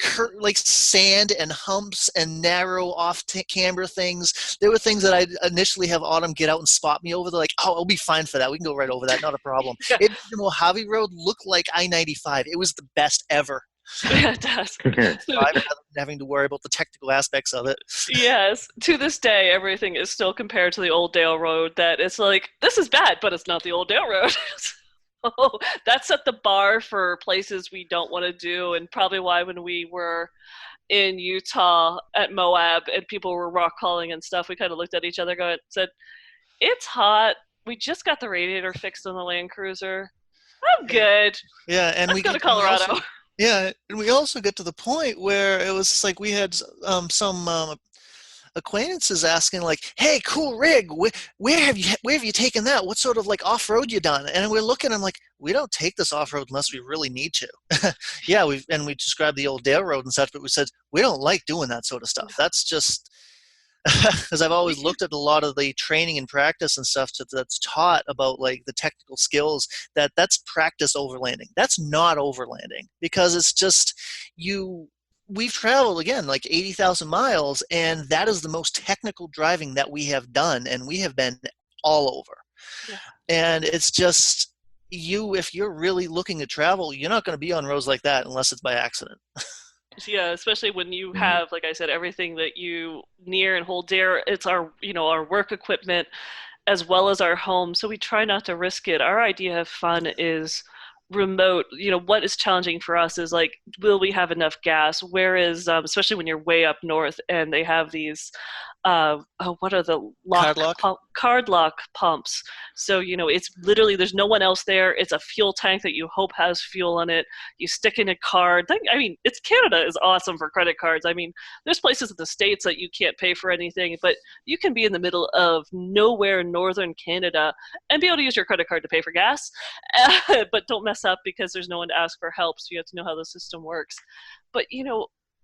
sand and humps and narrow off-camber things. There were things that I'd initially have Autumn get out and spot me over. They're like, oh, I'll be fine for that. We can go right over that. Not a problem. Yeah. The Mojave Road looked like I-95. It was the best ever. Yeah, it does. So I'm not having to worry about the technical aspects of it. Yes. To this day, everything is still compared to the old Dale Road. That it's like, this is bad, but it's not the old Dale Road. Oh, that set the bar for places we don't want to do, and probably why when we were in Utah at Moab and people were rock calling and stuff, we kind of looked at each other and said, it's hot. We just got the radiator fixed on the Land Cruiser. I'm good. Yeah, and Let's go to Colorado. And we also get to the point where it was just like we had some acquaintances asking like, hey, cool rig, where have you taken that? What sort of like off-road you done? And we're looking, I'm like, we don't take this off-road unless we really need to. Yeah, we described the old Dale Road and such, but we said we don't like doing that sort of stuff. That's just because I've always looked at a lot of the training and practice and stuff that's taught about like the technical skills, that's practice overlanding. That's not overlanding, because it's just we've traveled again like 80,000 miles, and that is the most technical driving that we have done, and we have been all over. Yeah. And it's just if you're really looking to travel, you're not going to be on roads like that unless it's by accident. Yeah, especially when you have, like I said, everything that you near and hold dear. It's our work equipment as well as our home, so we try not to risk it. Our idea of fun is remote. What is challenging for us is like, will we have enough gas? Whereas especially when you're way up north and they have these what are the card lock pumps, so it's literally, there's no one else there. It's a fuel tank that you hope has fuel in it. You stick in a card. It's Canada is awesome for credit cards. There's places in the States that you can't pay for anything, but you can be in the middle of nowhere in northern Canada and be able to use your credit card to pay for gas. But don't mess up, because there's no one to ask for help, so you have to know how the system works. But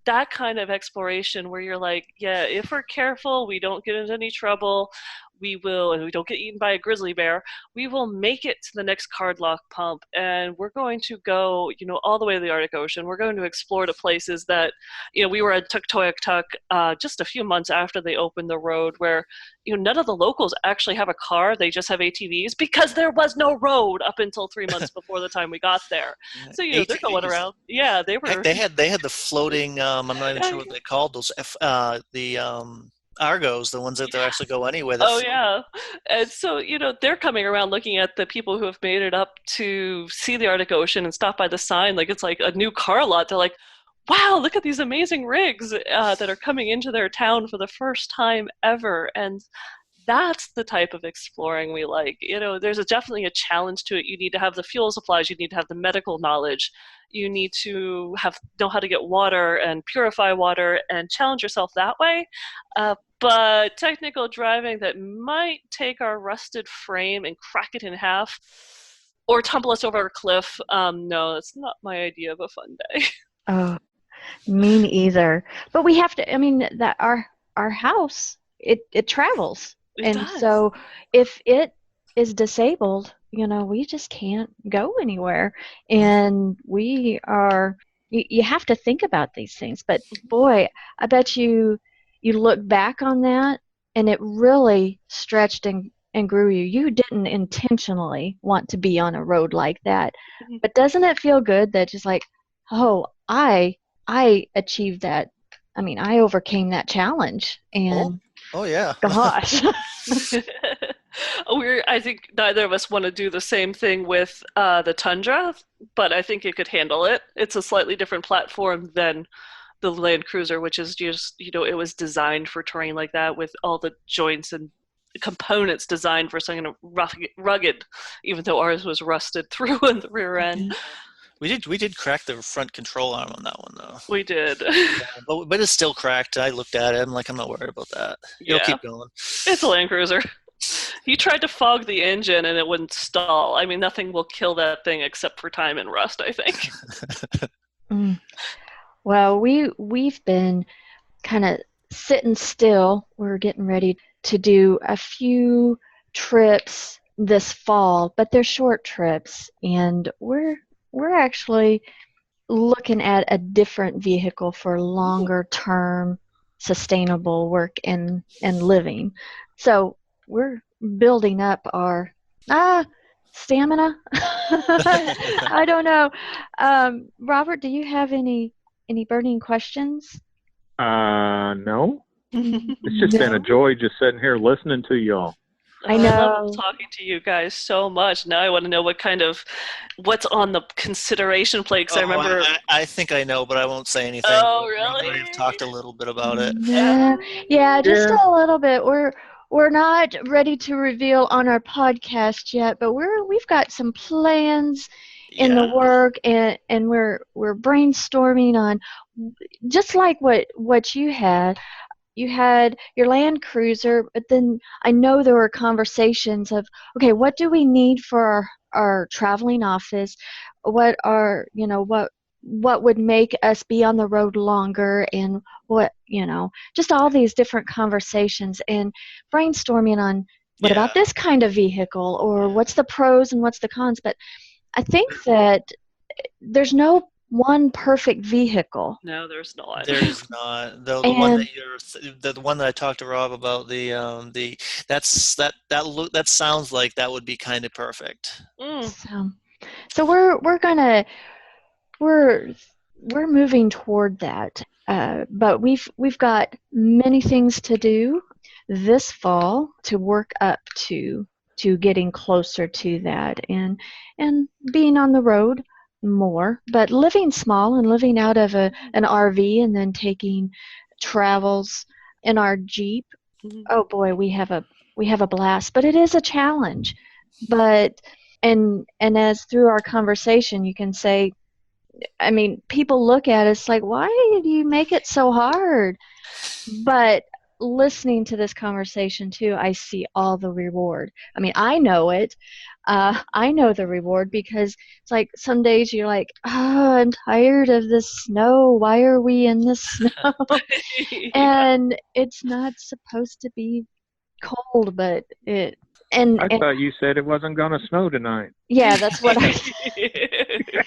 that kind of exploration where you're like, yeah, if we're careful, we don't get into any trouble, we will, and we don't get eaten by a grizzly bear, we will make it to the next card lock pump, and we're going to go, all the way to the Arctic Ocean. We're going to explore to places that, we were at Tuktoyaktuk just a few months after they opened the road, where, none of the locals actually have a car. They just have ATVs, because there was no road up until 3 months before the time we got there. So, ATVs. They're going around. Yeah, they were. Heck, they had the floating, I'm not even sure what they called those, Argos, the ones that they actually go anywhere. Yeah. And so, they're coming around looking at the people who have made it up to see the Arctic Ocean and stop by the sign like it's like a new car lot. They're like, wow, look at these amazing rigs that are coming into their town for the first time ever. And that's the type of exploring we like. There's definitely a challenge to it. You need to have the fuel supplies. You need to have the medical knowledge. You need to know how to get water and purify water and challenge yourself that way. But technical driving that might take our rusted frame and crack it in half or tumble us over a cliff, no, that's not my idea of a fun day. Oh, me neither. But we have to, that our house, it travels. It does. So if it is disabled, we just can't go anywhere. And you have to think about these things. But boy, I bet you look back on that and it really stretched and grew you. You didn't intentionally want to be on a road like that. But doesn't it feel good that just like, oh, I achieved that. I mean, I overcame that challenge and Oh yeah. gosh. I think neither of us want to do the same thing with the Tundra, but I think it could handle it. It's a slightly different platform than the Land Cruiser, which is just, it was designed for terrain like that with all the joints and components designed for something rugged, even though ours was rusted through in the rear end. We did crack the front control arm on that one though. We did. Yeah, but it's still cracked. I looked at it. I'm like, I'm not worried about that. It'll keep going. It's a Land Cruiser. You tried to fog the engine and it wouldn't stall. I mean, nothing will kill that thing except for time and rust, I think. Well, we've been kind of sitting still. We're getting ready to do a few trips this fall, but they're short trips, and we're actually looking at a different vehicle for longer term sustainable work and living. So we're building up our stamina. I don't know. Robert, do you have any burning questions? No. It's just been a joy just sitting here listening to y'all. I know. I love talking to you guys so much. Now I want to know what's on the consideration plate. Because I remember. I think I know, but I won't say anything. Oh, really? We've talked a little bit about it. Yeah, just a little bit. We're not ready to reveal on our podcast yet, but we've got some plans in the work, and we're brainstorming on just like what you had. You had your Land Cruiser, but then I know there were conversations of, okay, what do we need for our traveling office? What would make us be on the road longer, and what, just all these different conversations and brainstorming on what about this kind of vehicle, or what's the pros and what's the cons. But I think that there's no one perfect vehicle. No, there's not. There's not. The one that I talked to Rob about, that sounds like that would be kind of perfect. So we're moving toward that. But we've got many things to do this fall to work up to getting closer to that and being on the road more, but living small and living out of an RV and then taking travels in our Jeep. Oh boy, we have a blast, but it is a challenge. But and as through our conversation, you can say, I mean, people look at us like, why do you make it so hard? But listening to this conversation too, I see all the reward. I mean, I know it. I know the reward, because it's like some days you're like, I'm tired of this snow. Why are we in this snow? And it's not supposed to be cold, but it. I thought you said it wasn't going to snow tonight. Yeah, that's what I said.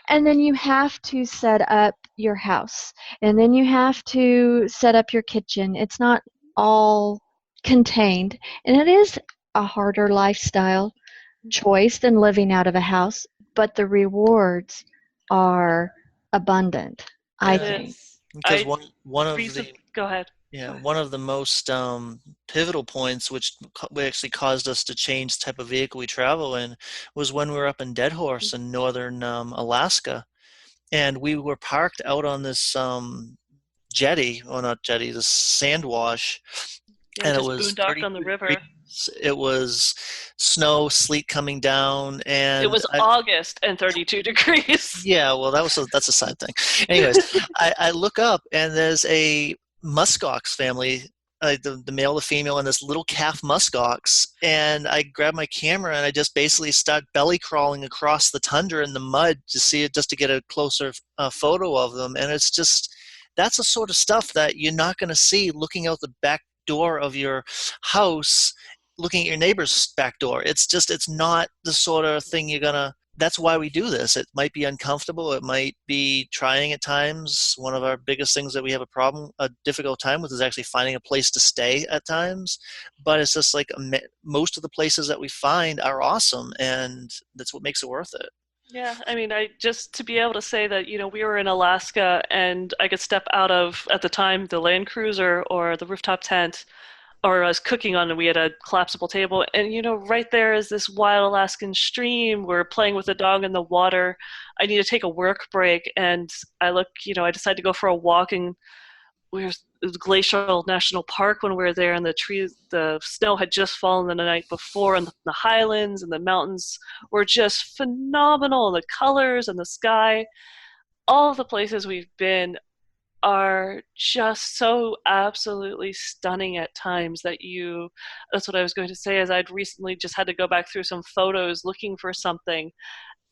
And then you have to set up your house, and then you have to set up your kitchen. It's not all contained, and it is a harder lifestyle choice than living out of a house, but the rewards are abundant, I think. Because one of the go ahead. Yeah, one of the most pivotal points, which actually caused us to change the type of vehicle we travel in, was when we were up in Dead Horse in northern Alaska, and we were parked out on this jetty, well, not jetty, this sand wash, and it was boondocked on the river. It was snow, sleet coming down, and it was August and 32 degrees. Yeah, well, that's a side thing. Anyways, I look up and there's a muskox family, the male, the female, and this little calf muskox, and I grab my camera and I just basically start belly crawling across the tundra in the mud to see it, just to get a closer photo of them. And it's just, that's the sort of stuff that you're not going to see looking out the back door of your house looking at your neighbor's back door. It's not the sort of thing that's why we do this. It might be uncomfortable. It might be trying at times. One of our biggest things that we have a difficult time with is actually finding a place to stay at times. But it's just like most of the places that we find are awesome, and that's what makes it worth it. Yeah, I mean, just to be able to say that, we were in Alaska and I could step out of, at the time, the Land Cruiser or the rooftop tent, or I was cooking on, and we had a collapsible table, and right there is this wild Alaskan stream. We're playing with the dog in the water. I need to take a work break, and I I decided to go for a walk, and it was Glacial National Park when we were there, and the snow had just fallen the night before, and the highlands and the mountains were just phenomenal. The colors and the sky, all of the places we've been are just so absolutely stunning at times that's what I was going to say, is I'd recently just had to go back through some photos looking for something,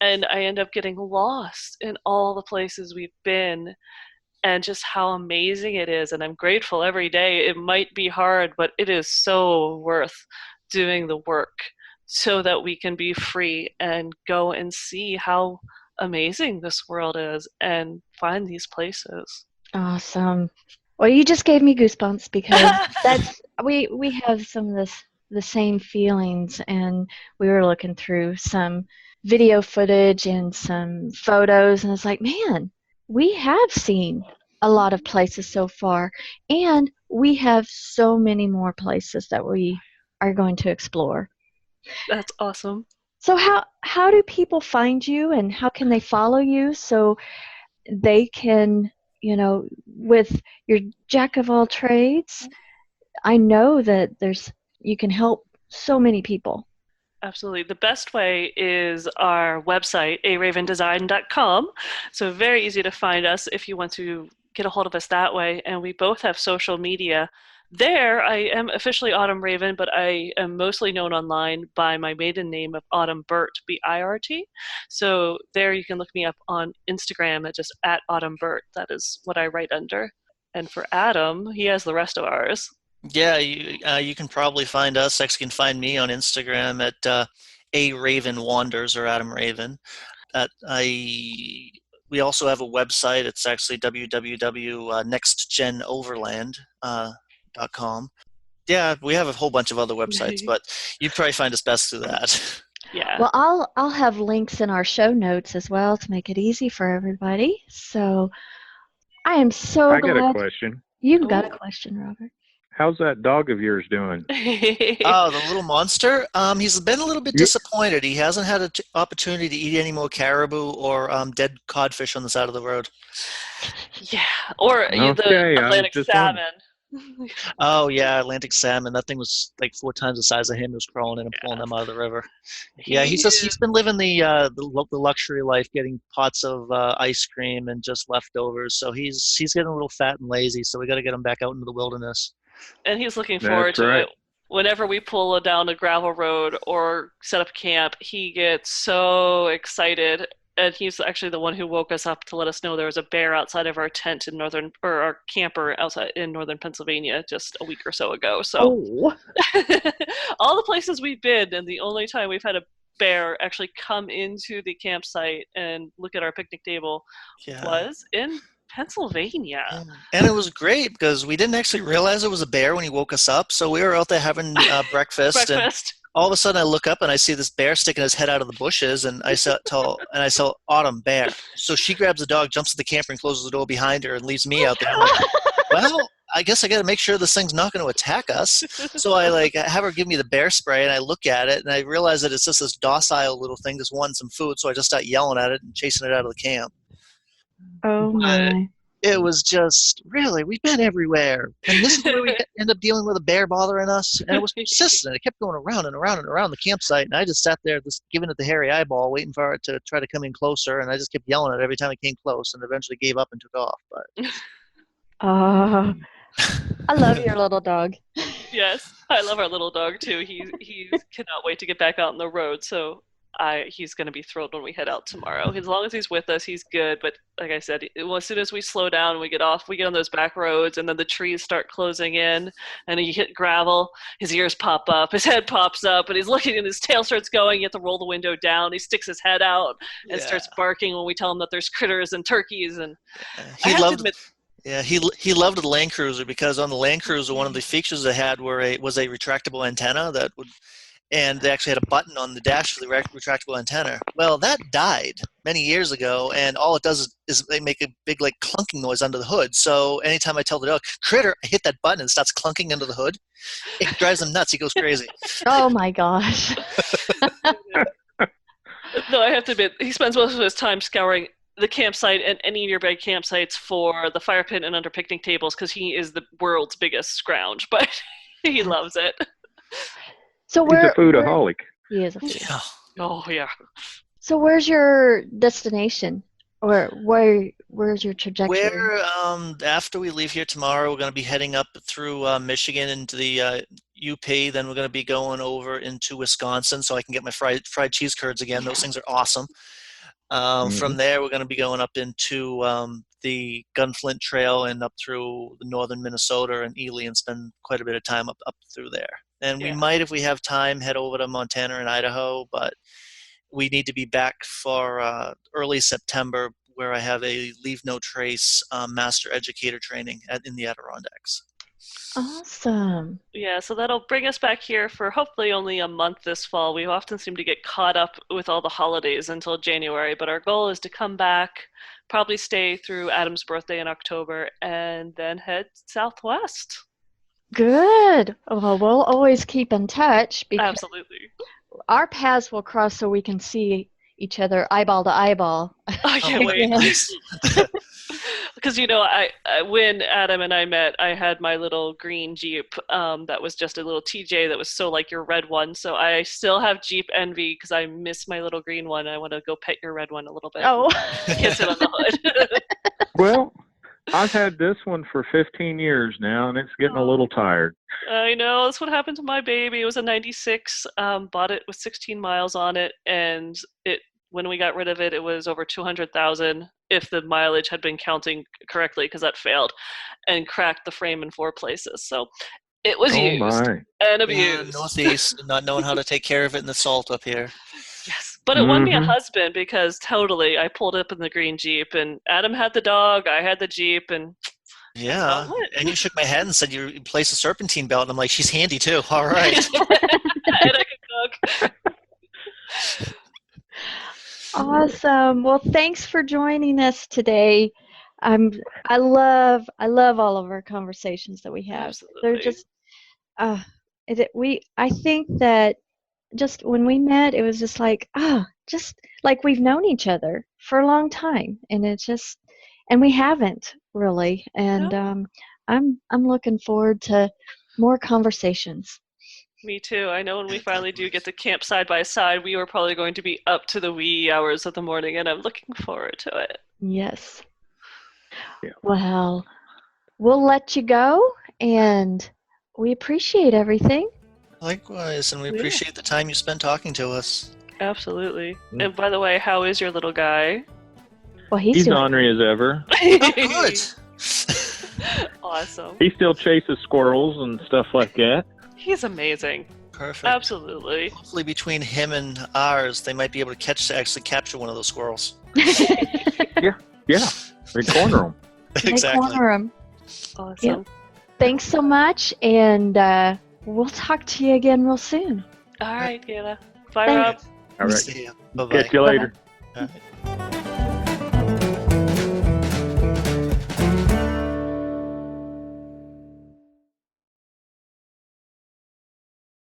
and I end up getting lost in all the places we've been and just how amazing it is. And I'm grateful every day. It might be hard, but it is so worth doing the work so that we can be free and go and see how amazing this world is and find these places. Awesome. Well, you just gave me goosebumps because we have some of the same feelings, and we were looking through some video footage and some photos, and it's like, man, we have seen a lot of places so far, and we have so many more places that we are going to explore. That's awesome. So how do people find you, and how can they follow you so they can, with your jack of all trades, I know that you can help so many people. Absolutely. The best way is our website, aravendesign.com. So very easy to find us if you want to get a hold of us that way. And we both have social media. There, I am officially Autumn Raven, but I am mostly known online by my maiden name of Autumn Birt, B-I-R-T. So there you can look me up on Instagram at just @Autumn Birt. That is what I write under. And for Adam, he has the rest of ours. Yeah, you can probably find us. Actually, can find me on Instagram at A Raven Wanders or Adam Raven. We also have a website. It's actually www.nextgenoverland.com. Yeah, we have a whole bunch of other websites, but you'd probably find us best through that. Yeah. Well, I'll have links in our show notes as well to make it easy for everybody. So I am so glad. I got a question. You've got a question, Robert. How's that dog of yours doing? Oh, the little monster? He's been a little bit disappointed. He hasn't had an opportunity to eat any more caribou or dead codfish on the side of the road. Yeah, or the Atlantic salmon. Oh, yeah, Atlantic salmon. That thing was like 4 times the size of him. He was crawling in and pulling them out of the river. Yeah, he's been living the luxury life, getting pots of ice cream and just leftovers. So he's getting a little fat and lazy. So we got to get him back out into the wilderness. And he's looking forward to it. Whenever we pull down a gravel road or set up camp, he gets so excited. And he's actually the one who woke us up to let us know there was a bear outside of our tent our camper outside in northern Pennsylvania just a week or so ago. So all the places we've been, and the only time we've had a bear actually come into the campsite and look at our picnic table was in Pennsylvania. Yeah. And it was great because we didn't actually realize it was a bear when he woke us up. So we were out there having breakfast. And all of a sudden I look up and I see this bear sticking his head out of the bushes, and I saw Autumn, bear. So she grabs the dog, jumps to the camper and closes the door behind her and leaves me out there. I'm like, well, I guess I got to make sure this thing's not going to attack us. So I have her give me the bear spray, and I look at it and I realize that it's just this docile little thing just wanting some food. So I just start yelling at it and chasing it out of the camp. Oh my. It was just, really, we've been everywhere. And this is where we end up dealing with a bear bothering us. And it was persistent. It kept going around and around and around the campsite. And I just sat there just giving it the hairy eyeball, waiting for it to try to come in closer. And I just kept yelling at it every time it came close, and eventually gave up and took off. But I love your little dog. Yes, I love our little dog too. He cannot wait to get back out on the road. So he's going to be thrilled when we head out tomorrow. As long as he's with us, he's good. But like I said, as soon as we slow down and we get on those back roads, and then the trees start closing in, and you hit gravel, his ears pop up, his head pops up, and he's looking, and his tail starts going. You have to roll the window down. He sticks his head out and starts barking when we tell him that there's critters and turkeys. And he loved the Land Cruiser, because on the Land Cruiser, one of the features they had was a retractable antenna and they actually had a button on the dash for the retractable antenna. Well, that died many years ago, and all it does is they make a big like clunking noise under the hood. So anytime I tell the dog, critter, I hit that button and it starts clunking under the hood, it drives him nuts. He goes crazy. Oh my gosh. No, I have to admit, he spends most of his time scouring the campsite and any nearby campsites for the fire pit and under picnic tables, because he is the world's biggest scrounge, but he loves it. So he's a foodaholic. He is a foodaholic. Yeah. Oh, yeah. So where's your destination? Or where's your trajectory? After we leave here tomorrow, we're going to be heading up through Michigan into the UP. Then we're going to be going over into Wisconsin so I can get my fried cheese curds again. Those things are awesome. From there, we're going to be going up into the Gunflint Trail and up through the northern Minnesota and Ely, and spend quite a bit of time up through there. And we might, if we have time, head over to Montana and Idaho, but we need to be back for early September, where I have a Leave No Trace Master Educator training in the Adirondacks. Awesome. Yeah, so that'll bring us back here for hopefully only a month this fall. We often seem to get caught up with all the holidays until January, but our goal is to come back, probably stay through Adam's birthday in October, and then head southwest. Good. Well, we'll always keep in touch, because Absolutely. our paths will cross so we can see each other eyeball to eyeball. I can't wait. Because, when Adam and I met, I had my little green Jeep that was just a little TJ that was so like your red one. So I still have Jeep envy because I miss my little green one. I want to go pet your red one a little bit. Oh. Kiss it on the hood. Well, I've had this one for 15 years now, and it's getting a little tired. I know. That's what happened to my baby. It was a 96. Bought it with 16 miles on it, and when we got rid of it, it was over 200,000 if the mileage had been counting correctly, because that failed, and cracked the frame in 4 places. So it was used and abused. Northeast, not knowing how to take care of it in the salt up here. Yes, but it won me a husband, because totally I pulled up in the green Jeep, and Adam had the dog, I had the Jeep, and yeah, and you shook my head and said you replaced a serpentine belt, and I'm like, she's handy too. All right. And I could cook. Awesome. Well, thanks for joining us today. I love all of our conversations that we have. Absolutely. They're just I think that just when we met, it was just like just like we've known each other for a long time, and and we haven't really. And I'm looking forward to more conversations. Me too. I know when we finally do get to camp side by side, we are probably going to be up to the wee hours of the morning, and I'm looking forward to it. Yes. Yeah. Well, we'll let you go, and we appreciate everything. Likewise, and we appreciate the time you spent talking to us. Absolutely. And by the way, how is your little guy? Well, he's ornery as ever. Oh, good. Awesome. He still chases squirrels and stuff like that. He's amazing. Perfect. Absolutely. Hopefully between him and ours, they might be able to actually capture one of those squirrels. Yeah. They corner them. Exactly. They corner 'em. Awesome. Yep. Thanks so much, and we'll talk to you again real soon. All right, Gayla. Bye, Thanks. Rob. All right. See ya. Bye-bye. Catch you later. All right.